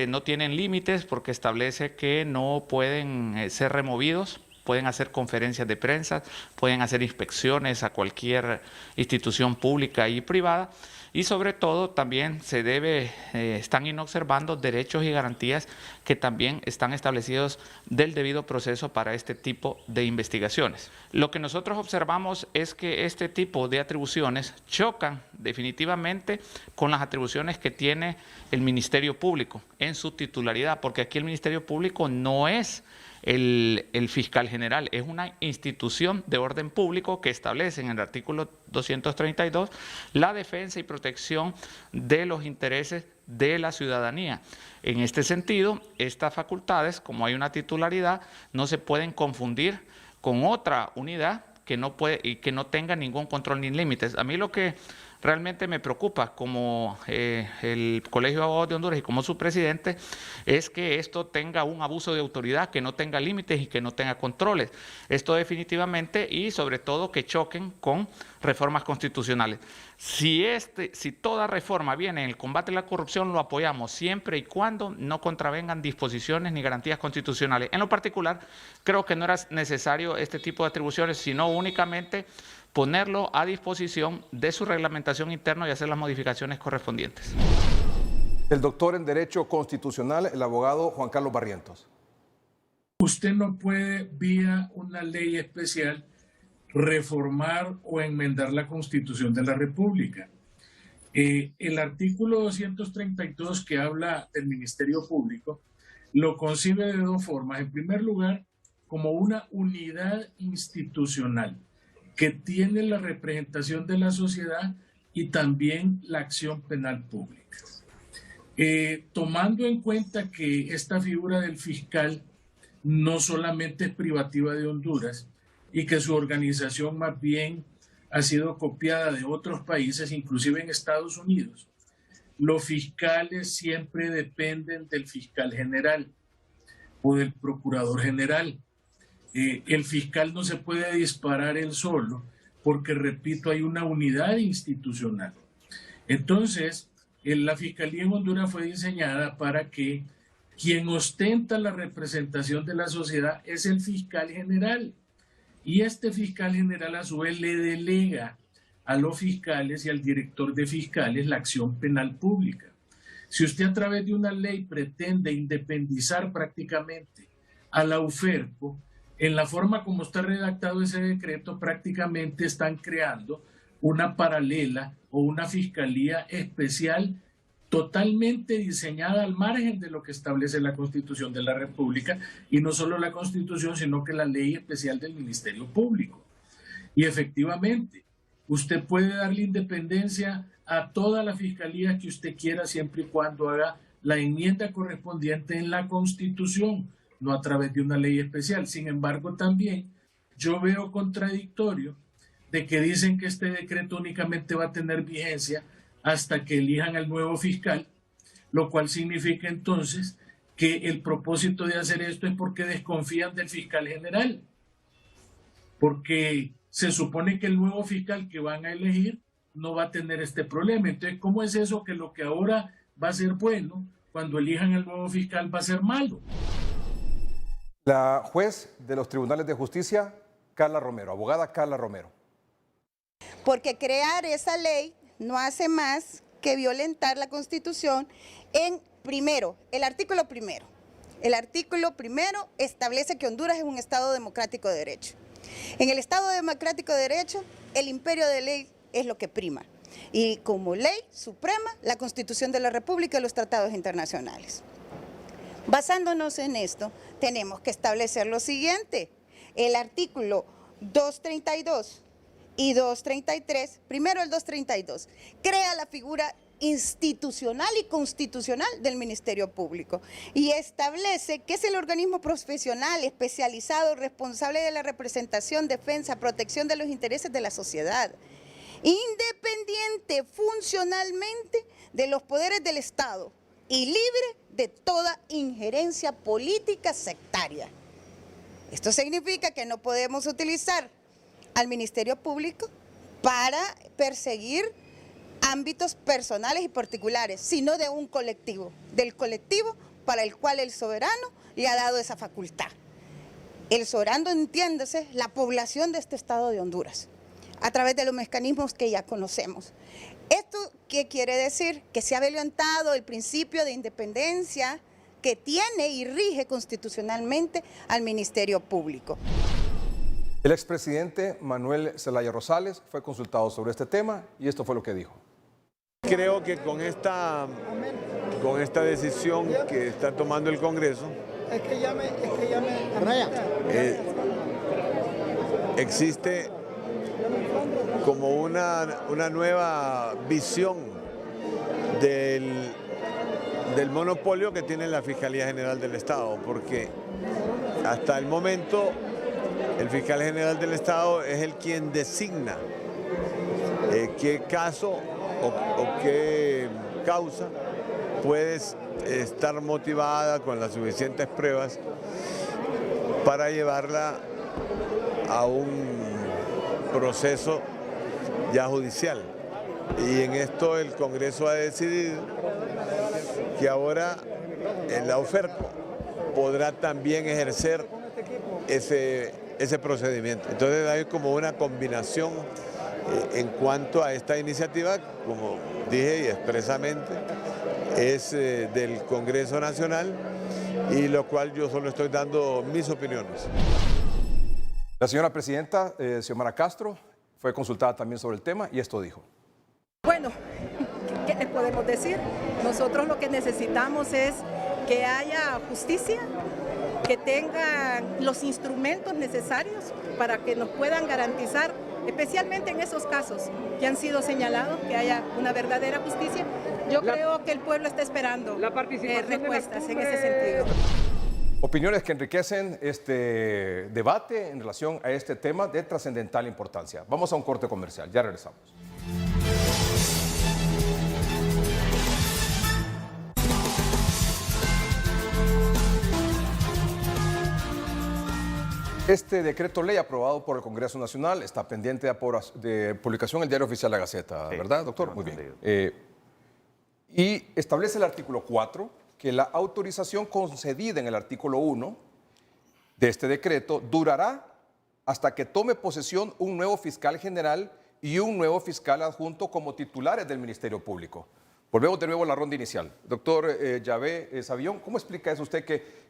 no tienen límites porque establece que no pueden ser removidos, pueden hacer conferencias de prensa, pueden hacer inspecciones a cualquier institución pública y privada, y sobre todo también están inobservando derechos y garantías que también están establecidos del debido proceso para este tipo de investigaciones. Lo que nosotros observamos es que este tipo de atribuciones chocan definitivamente con las atribuciones que tiene el Ministerio Público en su titularidad, porque aquí el Ministerio Público no es el fiscal general, es una institución de orden público que establece en el artículo 232 la defensa y protección de los intereses de la ciudadanía. En este sentido, estas facultades, como hay una titularidad, no se pueden confundir con otra unidad que no tenga ningún control ni límites. A mí lo que realmente me preocupa como el Colegio de Abogados de Honduras y como su presidente es que esto tenga un abuso de autoridad, que no tenga límites y que no tenga controles. Esto definitivamente, y sobre todo que choquen con reformas constitucionales. Si toda reforma viene en el combate a la corrupción, lo apoyamos siempre y cuando no contravengan disposiciones ni garantías constitucionales. En lo particular, creo que no era necesario este tipo de atribuciones, sino únicamente ponerlo a disposición de su reglamentación interna y hacer las modificaciones correspondientes. El doctor en Derecho Constitucional, el abogado Juan Carlos Barrientos. Usted no puede, vía una ley especial, reformar o enmendar la Constitución de la República. El artículo 232 que habla del Ministerio Público lo concibe de dos formas. En primer lugar, como una unidad institucional que tiene la representación de la sociedad y también la acción penal pública. Tomando en cuenta que esta figura del fiscal no solamente es privativa de Honduras y que su organización más bien ha sido copiada de otros países, inclusive en Estados Unidos, los fiscales siempre dependen del fiscal general o del procurador general. El fiscal no se puede disparar él solo porque, repito, hay una unidad institucional. Entonces, la Fiscalía en Honduras fue diseñada para que quien ostenta la representación de la sociedad es el fiscal general. Y este fiscal general a su vez le delega a los fiscales y al director de fiscales la acción penal pública. Si usted a través de una ley pretende independizar prácticamente a la UFERPO, en la forma como está redactado ese decreto, prácticamente están creando una paralela o una fiscalía especial totalmente diseñada al margen de lo que establece la Constitución de la República, y no solo la Constitución, sino que la ley especial del Ministerio Público. Y efectivamente, usted puede darle independencia a toda la fiscalía que usted quiera, siempre y cuando haga la enmienda correspondiente en la Constitución, no a través de una ley especial. Sin embargo, también yo veo contradictorio de que dicen que este decreto únicamente va a tener vigencia hasta que elijan al nuevo fiscal, lo cual significa entonces que el propósito de hacer esto es porque desconfían del fiscal general, porque se supone que el nuevo fiscal que van a elegir no va a tener este problema. Entonces, ¿cómo es eso que lo que ahora va a ser bueno, cuando elijan al nuevo fiscal va a ser malo? La juez de los tribunales de justicia, Carla Romero, abogada Carla Romero. Porque crear esa ley no hace más que violentar la Constitución en, primero, el artículo primero. El artículo primero establece que Honduras es un Estado democrático de derecho. En el Estado democrático de derecho, el imperio de ley es lo que prima. Y como ley suprema, la Constitución de la República y los tratados internacionales. Basándonos en esto, tenemos que establecer lo siguiente. El artículo 232 y 233, primero el 232, crea la figura institucional y constitucional del Ministerio Público y establece que es el organismo profesional especializado responsable de la representación, defensa, protección de los intereses de la sociedad, independiente funcionalmente de los poderes del Estado y libre de toda injerencia política sectaria. Esto significa que no podemos utilizar al Ministerio Público para perseguir ámbitos personales y particulares, sino de un colectivo, del colectivo para el cual el soberano le ha dado esa facultad. El soberano, entiéndase, la población de este Estado de Honduras, a través de los mecanismos que ya conocemos. ¿Esto qué quiere decir? Que se ha violentado el principio de independencia que tiene y rige constitucionalmente al Ministerio Público. El expresidente Manuel Zelaya Rosales fue consultado sobre este tema y esto fue lo que dijo. Creo que con esta decisión que está tomando el Congreso, existe como una nueva visión del monopolio que tiene la Fiscalía General del Estado, porque hasta el momento el fiscal general del Estado es el quien designa qué caso o qué causa puede estar motivada con las suficientes pruebas para llevarla a un proceso ya judicial. Y en esto el Congreso ha decidido que ahora la UFERPO podrá también ejercer ese procedimiento. Entonces hay como una combinación en cuanto a esta iniciativa, como dije y expresamente, es del Congreso Nacional, y lo cual yo solo estoy dando mis opiniones. La señora presidenta, Xiomara Castro, fue consultada también sobre el tema y esto dijo. Bueno, ¿qué les podemos decir? Nosotros lo que necesitamos es que haya justicia, que tengan los instrumentos necesarios para que nos puedan garantizar, especialmente en esos casos que han sido señalados, que haya una verdadera justicia. Yo creo que el pueblo está esperando respuestas en ese sentido. Opiniones que enriquecen este debate en relación a este tema de trascendental importancia. Vamos a un corte comercial, ya regresamos. Este decreto ley aprobado por el Congreso Nacional está pendiente de publicación en el Diario Oficial La Gaceta, ¿verdad, doctor? Muy bien. Y establece el artículo 4 que la autorización concedida en el artículo 1 de este decreto durará hasta que tome posesión un nuevo fiscal general y un nuevo fiscal adjunto como titulares del Ministerio Público. Volvemos de nuevo a la ronda inicial. Doctor Yahvé Savillón, ¿cómo explica eso usted que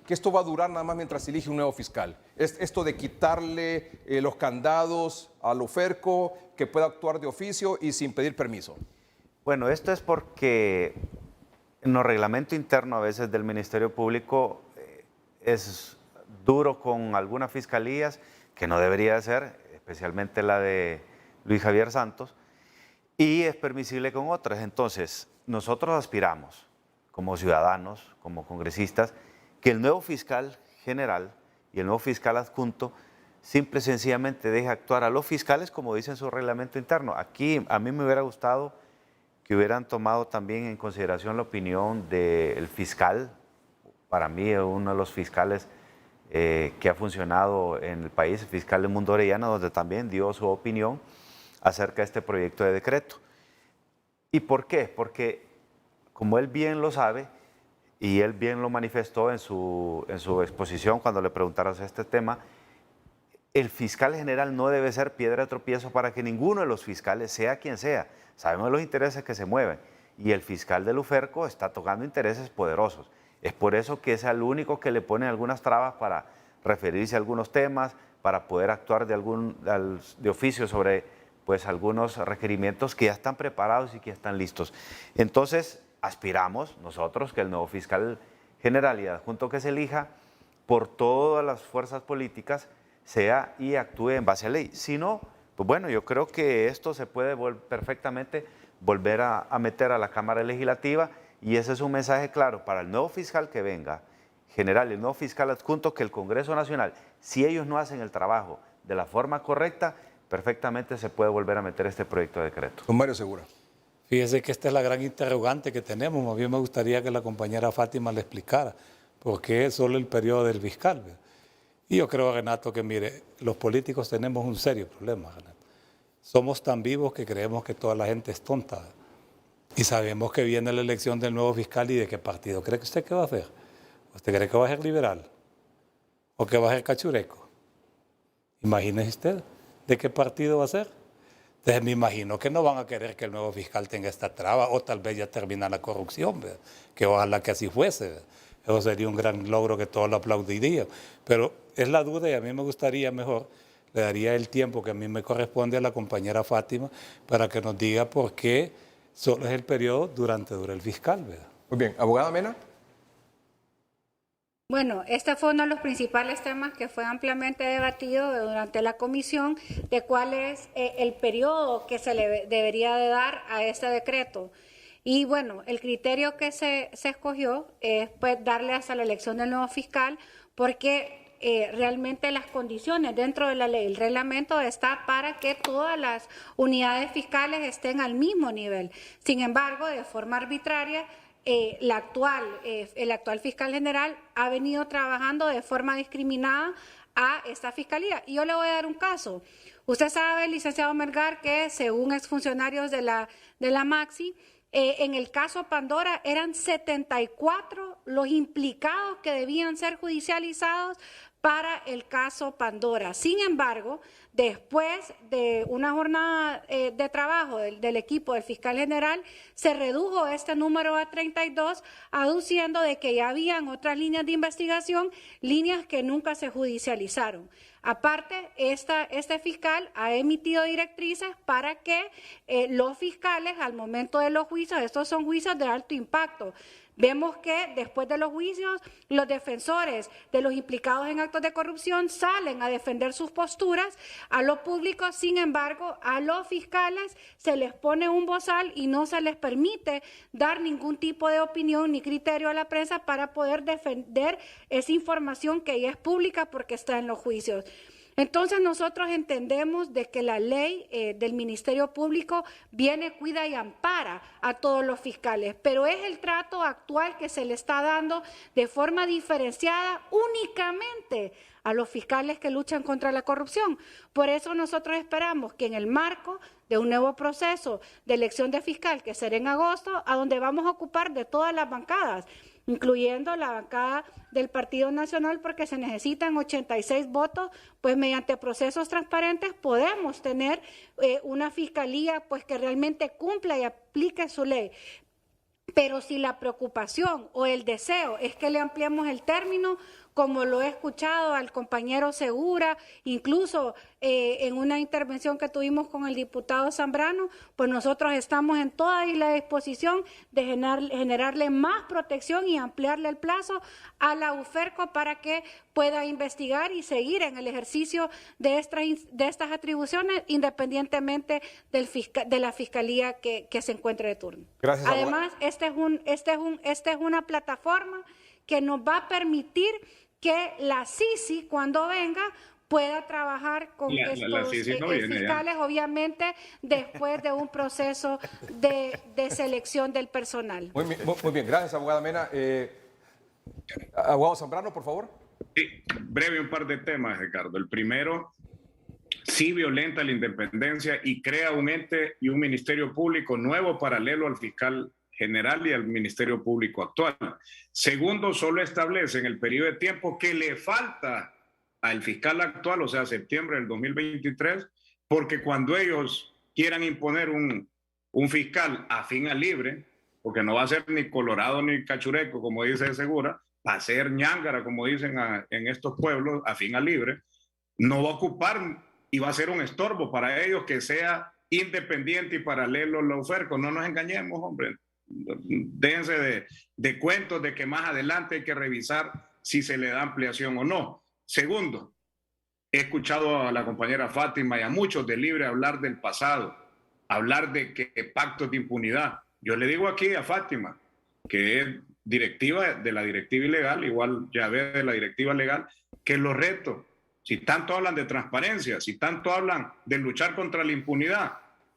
esto va a durar nada más mientras se elige un nuevo fiscal? ¿Es esto de quitarle los candados al UFERCO, que pueda actuar de oficio y sin pedir permiso? Bueno, esto es porque en el reglamento interno a veces del Ministerio Público es duro con algunas fiscalías, que no debería ser, especialmente la de Luis Javier Santos, y es permisible con otras. Entonces, nosotros aspiramos, como ciudadanos, como congresistas, que el nuevo fiscal general y el nuevo fiscal adjunto simple y sencillamente deje actuar a los fiscales como dice en su reglamento interno. Aquí a mí me hubiera gustado que hubieran tomado también en consideración la opinión del fiscal. Para mí es uno de los fiscales que ha funcionado en el país, el fiscal de Mundo Orellana, donde también dio su opinión acerca de este proyecto de decreto. ¿Y por qué? Porque, como él bien lo sabe, y él bien lo manifestó en su exposición cuando le preguntaron este tema, el fiscal general no debe ser piedra de tropiezo para que ninguno de los fiscales, sea quien sea, sabemos los intereses que se mueven, y el fiscal del UFERCO está tocando intereses poderosos. Es por eso que es el único que le pone algunas trabas para referirse a algunos temas, para poder actuar de oficio sobre pues algunos requerimientos que ya están preparados y que ya están listos. Entonces, aspiramos nosotros que el nuevo fiscal general y adjunto que se elija por todas las fuerzas políticas sea y actúe en base a ley. Si no, pues bueno, yo creo que esto se puede perfectamente volver a meter a la Cámara Legislativa y ese es un mensaje claro para el nuevo fiscal que venga, general y el nuevo fiscal adjunto, que el Congreso Nacional, si ellos no hacen el trabajo de la forma correcta, perfectamente se puede volver a meter este proyecto de decreto. Don Mario Segura. Fíjese que esta es la gran interrogante que tenemos. Más bien me gustaría que la compañera Fátima le explicara por qué es solo el periodo del fiscal. ¿Verdad? Y yo creo, Renato, que mire, los políticos tenemos un serio problema, Renato. Somos tan vivos que creemos que toda la gente es tonta. ¿Verdad? Y sabemos que viene la elección del nuevo fiscal y de qué partido cree que usted que va a hacer. ¿Usted cree que va a ser liberal? ¿O que va a ser cachureco? Imagínese usted. ¿De qué partido va a ser? Entonces me imagino que no van a querer que el nuevo fiscal tenga esta traba o tal vez ya termina la corrupción, ¿verdad? Que ojalá que así fuese, ¿verdad? Eso sería un gran logro que todos lo aplaudirían. Pero es la duda y a mí me gustaría mejor, le daría el tiempo que a mí me corresponde a la compañera Fátima para que nos diga por qué solo es el periodo dura el fiscal, ¿verdad? Muy bien, abogada Mena. Bueno, este fue uno de los principales temas que fue ampliamente debatido durante la comisión, de cuál es el periodo que se le debería de dar a este decreto. Y bueno, el criterio que se escogió es pues darle hasta la elección del nuevo fiscal, porque realmente las condiciones dentro de la ley, el reglamento está para que todas las unidades fiscales estén al mismo nivel. Sin embargo, de forma arbitraria, el actual fiscal general ha venido trabajando de forma discriminada a esta fiscalía. Y yo le voy a dar un caso. Usted sabe, licenciado Melgar, que según exfuncionarios de la Maxi, en el caso Pandora eran 74 los implicados que debían ser judicializados para el caso Pandora. Sin embargo, después de una jornada de trabajo del equipo del fiscal general, se redujo este número a 32, aduciendo de que ya habían otras líneas de investigación, líneas que nunca se judicializaron. Aparte, este fiscal ha emitido directrices para que los fiscales, al momento de los juicios, estos son juicios de alto impacto. Vemos que después de los juicios, los defensores de los implicados en actos de corrupción salen a defender sus posturas a lo público. Sin embargo, a los fiscales se les pone un bozal y no se les permite dar ningún tipo de opinión ni criterio a la prensa para poder defender esa información que ya es pública porque está en los juicios. Entonces nosotros entendemos de que la ley del Ministerio Público viene, cuida y ampara a todos los fiscales, pero es el trato actual que se le está dando de forma diferenciada únicamente a los fiscales que luchan contra la corrupción. Por eso nosotros esperamos que en el marco de un nuevo proceso de elección de fiscal que será en agosto, a donde vamos a ocupar de todas las bancadas, incluyendo la bancada del Partido Nacional, porque se necesitan 86 votos, pues mediante procesos transparentes podemos tener una fiscalía pues que realmente cumpla y aplique su ley. Pero si la preocupación o el deseo es que le ampliemos el término, como lo he escuchado al compañero Segura, incluso en una intervención que tuvimos con el diputado Zambrano, pues nosotros estamos en toda la disposición de generarle más protección y ampliarle el plazo a la UFERCO para que pueda investigar y seguir en el ejercicio de estas atribuciones, independientemente de la fiscalía que se encuentre de turno. Gracias, Además, esta es una plataforma que nos va a permitir que la CICI, cuando venga, pueda trabajar con estos fiscales, obviamente, después de un proceso de selección del personal. Muy bien, gracias, abogada Mena. Abogado Zambrano, por favor. Sí, breve un par de temas, Ricardo. El primero, sí violenta la independencia y crea un ente y un ministerio público nuevo paralelo al fiscal general y al Ministerio Público actual. Segundo, solo establece en el periodo de tiempo que le falta al fiscal actual, o sea, septiembre del 2023, porque cuando ellos quieran imponer un fiscal afín al libre, porque no va a ser ni colorado ni cachureco, como dice Segura, va a ser ñángara, como dicen en estos pueblos, afín al libre, no va a ocupar y va a ser un estorbo para ellos que sea independiente y paralelo a la UFERCO. No nos engañemos, hombre. Déjense de cuentos de que más adelante hay que revisar si se le da ampliación o no. Segundo, he escuchado a la compañera Fátima y a muchos de Libre hablar del pasado, hablar de que pactos de impunidad. Yo le digo aquí a Fátima, que es directiva de la directiva ilegal, igual ya ve de la directiva legal, que los retos, si tanto hablan de transparencia, si tanto hablan de luchar contra la impunidad,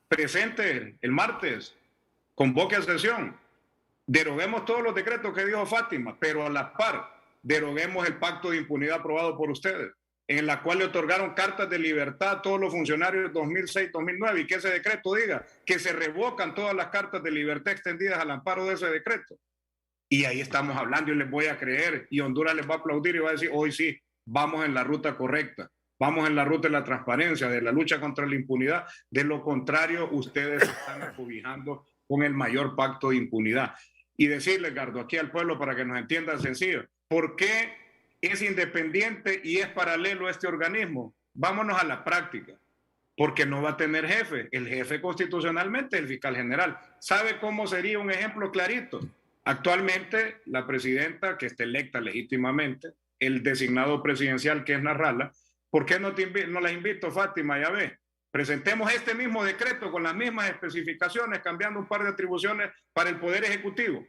presente el martes, convoque a sesión, deroguemos todos los decretos que dijo Fátima, pero a la par deroguemos el pacto de impunidad aprobado por ustedes, en la cual le otorgaron cartas de libertad a todos los funcionarios de 2006-2009 y que ese decreto diga que se revocan todas las cartas de libertad extendidas al amparo de ese decreto. Y ahí estamos hablando y les voy a creer y Honduras les va a aplaudir y va a decir, hoy sí, vamos en la ruta correcta. Vamos en la ruta de la transparencia, de la lucha contra la impunidad. De lo contrario, ustedes están acobijando con el mayor pacto de impunidad. Y decirle, Edgardo, aquí al pueblo para que nos entiendan sencillo, ¿por qué es independiente y es paralelo a este organismo? Vámonos a la práctica, porque no va a tener jefe. El jefe constitucionalmente es el fiscal general. ¿Sabe cómo sería un ejemplo clarito? Actualmente, la presidenta, que está electa legítimamente, el designado presidencial, que es Narrala, ¿por qué no las invito, Fátima? Ya ve. Presentemos este mismo decreto con las mismas especificaciones, cambiando un par de atribuciones para el Poder Ejecutivo,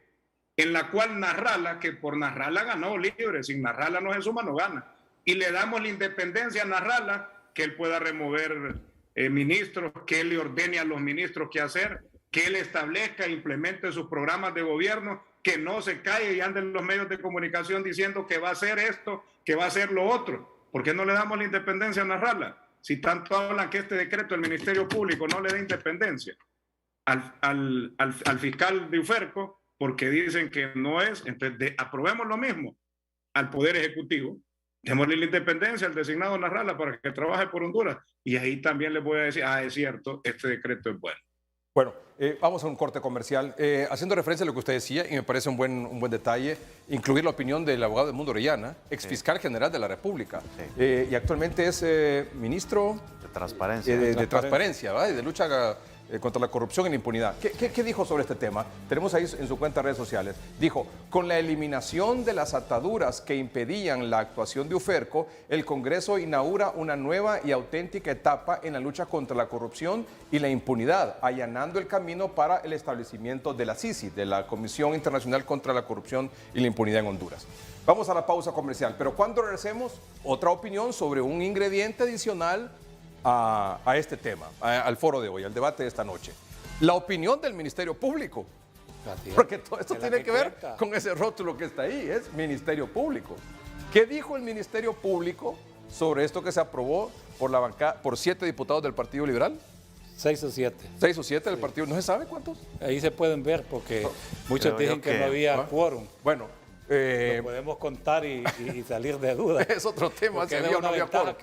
en la cual Narrala, que por Narrala ganó Libre, sin Narrala no se suma, no gana. Y le damos la independencia a Narrala, que él pueda remover ministros, que él le ordene a los ministros qué hacer, que él establezca e implemente sus programas de gobierno, que no se calle y ande en los medios de comunicación diciendo que va a hacer esto, que va a hacer lo otro. ¿Por qué no le damos la independencia a Narrala? Si tanto hablan que este decreto del Ministerio Público no le da independencia al fiscal de UFERCO, porque dicen que no es, entonces aprobemos lo mismo al Poder Ejecutivo, démosle la independencia al designado Narrala para que trabaje por Honduras. Y ahí también les voy a decir, es cierto, este decreto es bueno. Bueno, vamos a un corte comercial. Haciendo referencia a lo que usted decía, y me parece un buen detalle, incluir la opinión del abogado Edmundo Orellana, exfiscal general de la República, y actualmente es ministro de Transparencia. De Transparencia, ¿verdad? Y de lucha contra la corrupción y la impunidad. ¿Qué dijo sobre este tema? Tenemos ahí en su cuenta de redes sociales. Dijo, con la eliminación de las ataduras que impedían la actuación de UFERCO, el Congreso inaugura una nueva y auténtica etapa en la lucha contra la corrupción y la impunidad, allanando el camino para el establecimiento de la CICI, de la Comisión Internacional contra la Corrupción y la Impunidad en Honduras. Vamos a la pausa comercial, pero cuando regresemos, otra opinión sobre un ingrediente adicional a este tema, al foro de hoy, al debate de esta noche. La opinión del Ministerio Público. Porque todo esto tiene que ver con ese rótulo que está ahí, es Ministerio Público. ¿Qué dijo el Ministerio Público sobre esto que se aprobó por la bancada, por 7 diputados del Partido Liberal? 6 o 7. 6 o 7 del partido, ¿no se sabe cuántos? Ahí se pueden ver porque muchos dicen que no había quórum. Bueno, lo podemos contar y salir de dudas. Es otro tema, si había o no había quórum.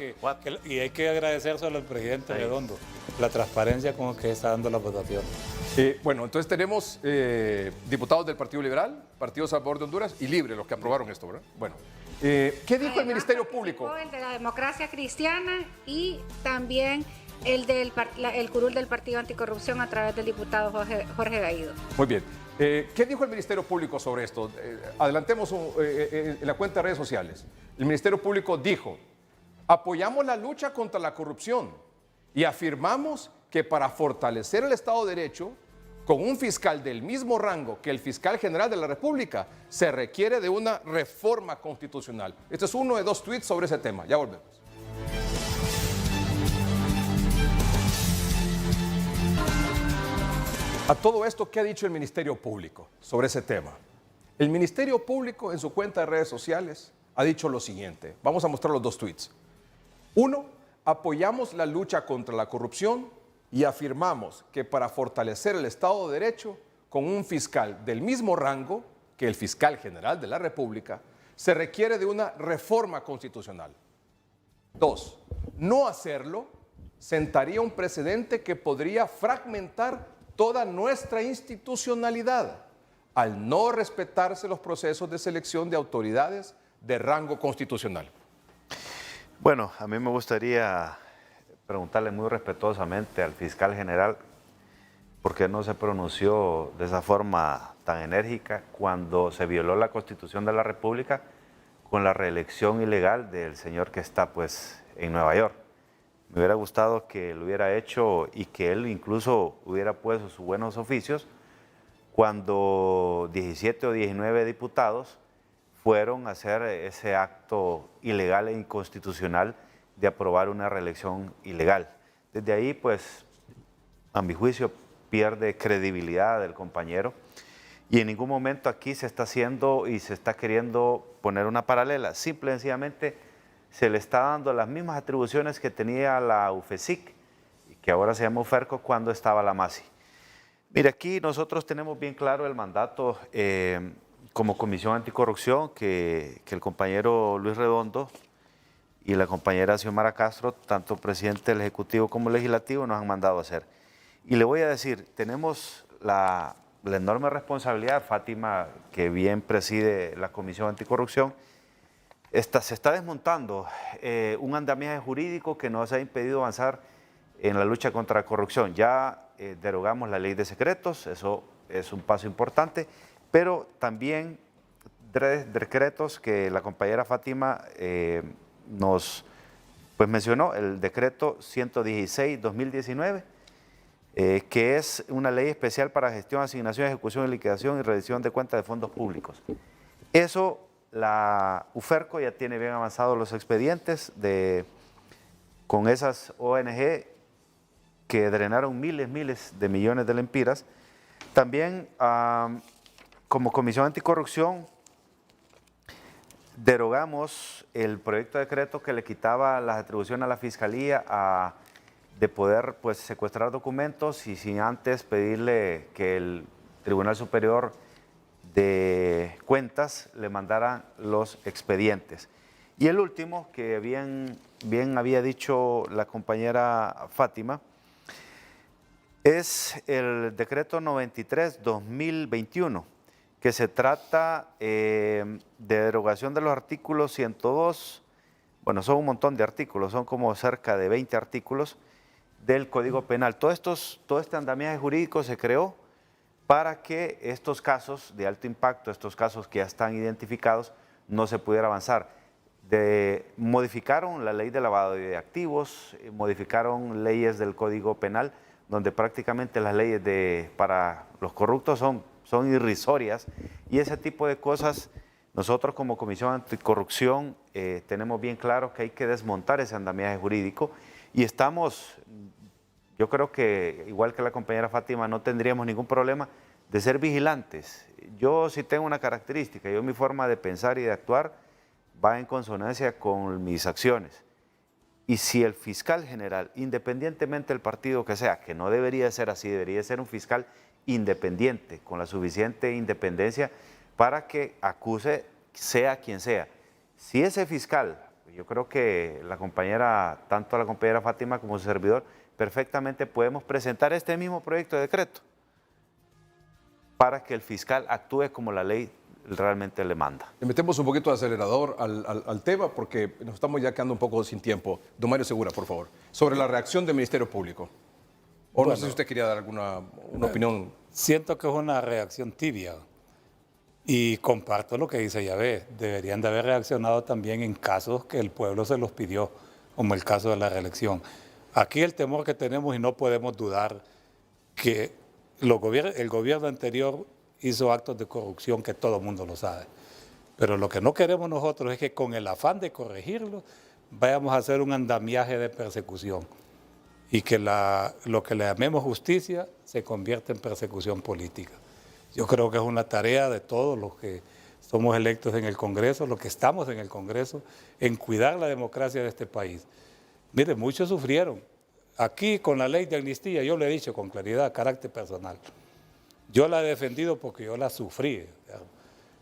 Y hay que agradecer solo al presidente Redondo la transparencia con que está dando la votación. Bueno, entonces tenemos diputados del Partido Liberal, Partido Salvador de Honduras y Libre, los que aprobaron esto, ¿verdad? Bueno, ¿qué dijo el Ministerio Público? El de la Democracia Cristiana y también el curul del Partido Anticorrupción a través del diputado Jorge Gaído. Muy bien. ¿Qué dijo el Ministerio Público sobre esto? Adelantemos en la cuenta de redes sociales. El Ministerio Público dijo: apoyamos la lucha contra la corrupción y afirmamos que para fortalecer el Estado de Derecho, con un fiscal del mismo rango que el fiscal general de la República, se requiere de una reforma constitucional. Este es uno de 2 tweets sobre ese tema. Ya volvemos. A todo esto, ¿qué ha dicho el Ministerio Público sobre ese tema? El Ministerio Público en su cuenta de redes sociales ha dicho lo siguiente. Vamos a mostrar los 2 tweets. 1, apoyamos la lucha contra la corrupción y afirmamos que para fortalecer el Estado de Derecho, con un fiscal del mismo rango que el fiscal general de la República, se requiere de una reforma constitucional. 2, no hacerlo sentaría un precedente que podría fragmentar toda nuestra institucionalidad al no respetarse los procesos de selección de autoridades de rango constitucional. Bueno, a mí me gustaría preguntarle muy respetuosamente al fiscal general por qué no se pronunció de esa forma tan enérgica cuando se violó la Constitución de la República con la reelección ilegal del señor que está pues en Nueva York. Me hubiera gustado que lo hubiera hecho y que él incluso hubiera puesto sus buenos oficios cuando 17 o 19 diputados fueron a hacer ese acto ilegal e inconstitucional de aprobar una reelección ilegal. Desde ahí, pues, a mi juicio, pierde credibilidad del compañero y en ningún momento aquí se está haciendo y se está queriendo poner una paralela. Simple y sencillamente se le está dando las mismas atribuciones que tenía la UFESIC, que ahora se llama UFERCO, cuando estaba la MASI. Mire, aquí nosotros tenemos bien claro el mandato como Comisión Anticorrupción que el compañero Luis Redondo y la compañera Xiomara Castro, tanto presidente del Ejecutivo como Legislativo, nos han mandado a hacer. Y le voy a decir, tenemos la enorme responsabilidad, Fátima, que bien preside la Comisión Anticorrupción, se está desmontando un andamiaje jurídico que nos ha impedido avanzar en la lucha contra la corrupción. Ya derogamos la ley de secretos, eso es un paso importante, pero también 3 decretos que la compañera Fátima nos mencionó, el decreto 116-2019, que es una ley especial para gestión, asignación, ejecución, liquidación y rendición de cuentas de fondos públicos. Eso, la UFERCO ya tiene bien avanzados los expedientes con esas ONG que drenaron miles de millones de lempiras. También, como Comisión Anticorrupción, derogamos el proyecto de decreto que le quitaba las atribuciones a la Fiscalía de poder pues, secuestrar documentos y sin antes pedirle que el Tribunal Superior de Cuentas le mandara los expedientes. Y el último, que bien había dicho la compañera Fátima, es el decreto 93-2021, que se trata de derogación de los artículos 102, bueno, son un montón de artículos, son como cerca de 20 artículos del Código Penal. Todo este andamiaje jurídico se creó para que estos casos de alto impacto, estos casos que ya están identificados, no se pudiera avanzar. Modificaron la ley de lavado de activos, modificaron leyes del Código Penal, donde prácticamente las leyes para los corruptos son irrisorias, y ese tipo de cosas nosotros como Comisión Anticorrupción tenemos bien claro que hay que desmontar ese andamiaje jurídico y yo creo que igual que la compañera Fátima no tendríamos ningún problema de ser vigilantes. Yo sí tengo una característica, mi forma de pensar y de actuar va en consonancia con mis acciones. Y si el fiscal general, independientemente del partido que sea, que no debería ser así, debería ser un fiscal independiente, con la suficiente independencia para que acuse sea quien sea. Si ese fiscal, yo creo que la compañera, tanto la compañera Fátima como su servidor, perfectamente podemos presentar este mismo proyecto de decreto para que el fiscal actúe como la ley realmente le manda. Le metemos un poquito de acelerador al tema porque nos estamos ya quedando un poco sin tiempo. Don Mario Segura, por favor, sobre la reacción del Ministerio Público. O no sé si usted quería dar alguna opinión. Siento que es una reacción tibia y comparto lo que dice Yahvé. Deberían de haber reaccionado también en casos que el pueblo se los pidió, como el caso de la reelección. Aquí el temor que tenemos, y no podemos dudar, que el gobierno anterior hizo actos de corrupción que todo el mundo lo sabe. Pero lo que no queremos nosotros es que con el afán de corregirlo vayamos a hacer un andamiaje de persecución y que lo que le llamemos justicia se convierta en persecución política. Yo creo que es una tarea de todos los que somos electos en el Congreso, los que estamos en el Congreso, en cuidar la democracia de este país. Mire, muchos sufrieron. Aquí con la ley de amnistía, yo le he dicho con claridad, carácter personal, yo la he defendido porque yo la sufrí.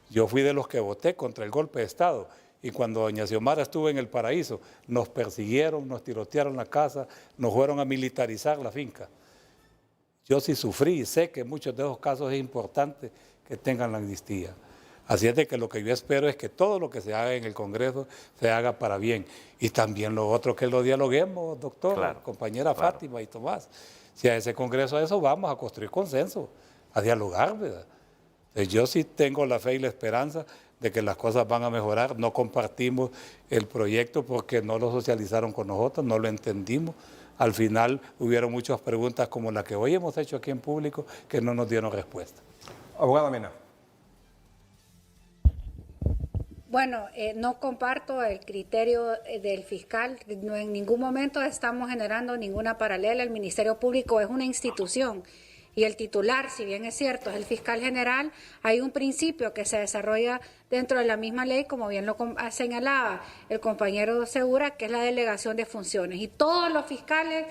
Yo fui de los que voté contra el golpe de Estado y cuando doña Xiomara estuvo en el paraíso, nos persiguieron, nos tirotearon la casa, nos fueron a militarizar la finca. Yo sí sufrí y sé que en muchos de esos casos es importante que tengan la amnistía. Así es de que lo que yo espero es que todo lo que se haga en el Congreso se haga para bien. Y también lo otro que lo dialoguemos, doctor, Claro, compañera claro. Fátima y Tomás. Si a ese Congreso a eso vamos a construir consenso, a dialogar, ¿verdad? Entonces, yo sí tengo la fe y la esperanza de que las cosas van a mejorar. No compartimos el proyecto porque no lo socializaron con nosotros, no lo entendimos. Al final hubieron muchas preguntas como la que hoy hemos hecho aquí en público que no nos dieron respuesta. Abogada Mena. Bueno, no comparto el criterio del fiscal. No, en ningún momento estamos generando ninguna paralela. El Ministerio Público es una institución y el titular, si bien es cierto, es el fiscal general, hay un principio que se desarrolla dentro de la misma ley, como bien lo señalaba el compañero Segura, que es la delegación de funciones. Y todos los fiscales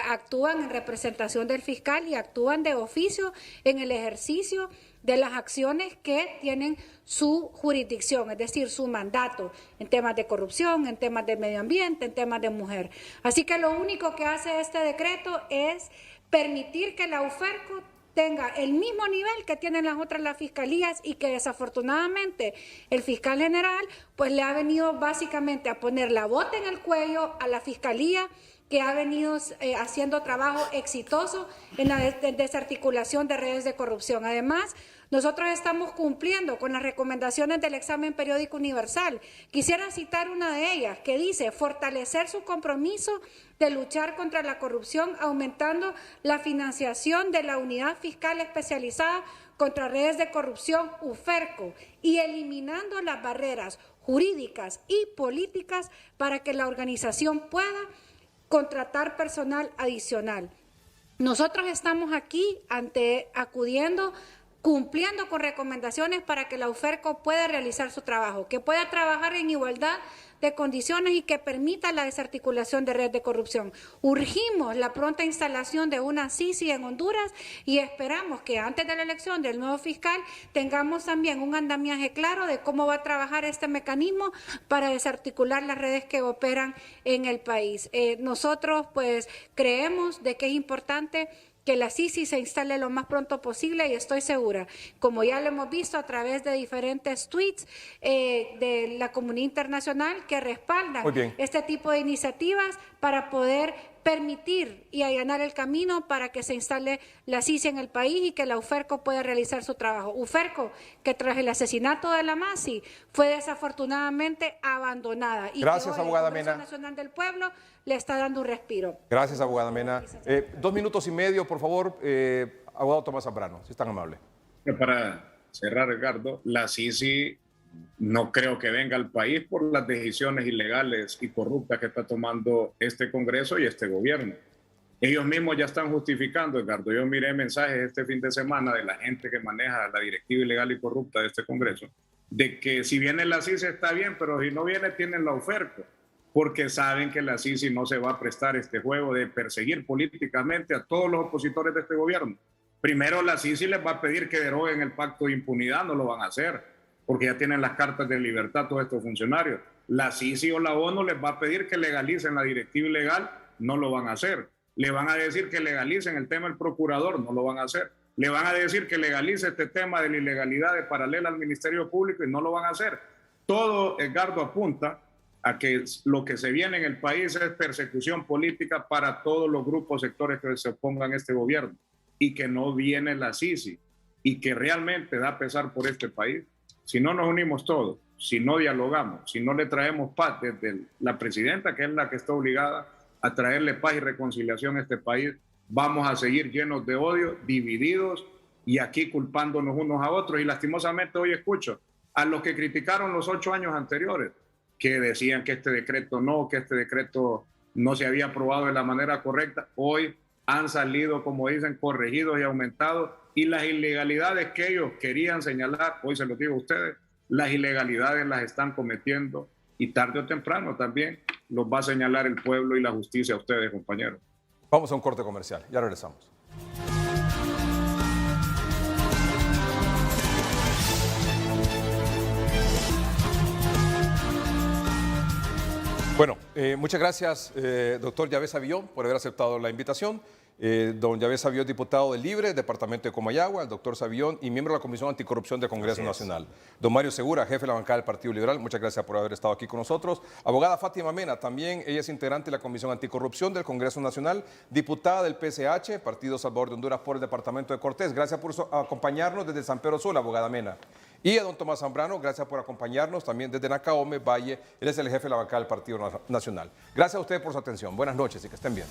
actúan en representación del fiscal y actúan de oficio en el ejercicio de las acciones que tienen su jurisdicción, es decir, su mandato en temas de corrupción, en temas de medio ambiente, en temas de mujer. Así que lo único que hace este decreto es permitir que la UFERCO tenga el mismo nivel que tienen las fiscalías y que desafortunadamente el fiscal general pues le ha venido básicamente a poner la bota en el cuello a la fiscalía que ha venido haciendo trabajo exitoso en la desarticulación de redes de corrupción. Además, nosotros estamos cumpliendo con las recomendaciones del examen periódico universal. Quisiera citar una de ellas que dice fortalecer su compromiso de luchar contra la corrupción, aumentando la financiación de la Unidad Fiscal Especializada contra Redes de Corrupción, UFERCO, y eliminando las barreras jurídicas y políticas para que la organización pueda contratar personal adicional. Nosotros estamos aquí cumpliendo con recomendaciones para que la UFERCO pueda realizar su trabajo, que pueda trabajar en igualdad de condiciones y que permita la desarticulación de redes de corrupción. Urgimos la pronta instalación de una CICI en Honduras y esperamos que antes de la elección del nuevo fiscal tengamos también un andamiaje claro de cómo va a trabajar este mecanismo para desarticular las redes que operan en el país. Nosotros pues creemos de que es importante que la CICI se instale lo más pronto posible y estoy segura, como ya lo hemos visto a través de diferentes tweets de la comunidad internacional que respaldan este tipo de iniciativas para poder permitir y allanar el camino para que se instale la CICI en el país y que la UFERCO pueda realizar su trabajo. UFERCO, que tras el asesinato de la Masi fue desafortunadamente abandonada. Y gracias, que hoy abogada el Congreso Mena. Nacional del Pueblo le está dando un respiro. Gracias, abogada Mena. 2 minutos y medio, por favor, abogado Tomás Zambrano, si es tan amable. Para cerrar, Edgardo, la CICI no creo que venga al país por las decisiones ilegales y corruptas que está tomando este Congreso y este gobierno. Ellos mismos ya están justificando, Edgardo. Yo miré mensajes este fin de semana de la gente que maneja la directiva ilegal y corrupta de este Congreso, de que si viene la CICI está bien, pero si no viene tienen la UFERCO. porque saben que la CICI no se va a prestar este juego de perseguir políticamente a todos los opositores de este gobierno. Primero la CICI les va a pedir que deroguen el pacto de impunidad, no lo van a hacer, porque ya tienen las cartas de libertad todos estos funcionarios. La CICI o la ONU les va a pedir que legalicen la directiva ilegal, no lo van a hacer. Le van a decir que legalicen el tema del procurador, no lo van a hacer. Le van a decir que legalice este tema de la ilegalidad de paralela al Ministerio Público y no lo van a hacer. Todo, Edgardo, apunta a que lo que se viene en el país es persecución política para todos los grupos, sectores que se opongan a este gobierno, y que no viene la CICI, y que realmente da pesar por este país. Si no nos unimos todos, si no dialogamos, si no le traemos paz desde la presidenta, que es la que está obligada a traerle paz y reconciliación a este país, vamos a seguir llenos de odio, divididos y aquí culpándonos unos a otros. Y lastimosamente hoy escucho a los que criticaron los 8 años anteriores, que decían que este decreto no se había aprobado de la manera correcta. Hoy han salido, como dicen, corregidos y aumentados, y las ilegalidades que ellos querían señalar, hoy se los digo a ustedes, las ilegalidades las están cometiendo, y tarde o temprano también los va a señalar el pueblo y la justicia a ustedes, compañeros. Vamos a un corte comercial, ya regresamos. Bueno, muchas gracias, doctor Yavés Avillón, por haber aceptado la invitación. Don Yavés Avillón, diputado del Libre, departamento de Comayagua, el doctor Savillón y miembro de la Comisión Anticorrupción del Congreso Nacional. Don Mario Segura, jefe de la bancada del Partido Liberal, muchas gracias por haber estado aquí con nosotros. Abogada Fátima Mena, también ella es integrante de la Comisión Anticorrupción del Congreso Nacional, diputada del PCH, Partido Salvador de Honduras por el departamento de Cortés. Gracias por acompañarnos desde San Pedro Sula, abogada Mena. Y a don Tomás Zambrano, gracias por acompañarnos también desde Nacaome, Valle. Él es el jefe de la bancada del Partido Nacional. Gracias a ustedes por su atención. Buenas noches y que estén bien.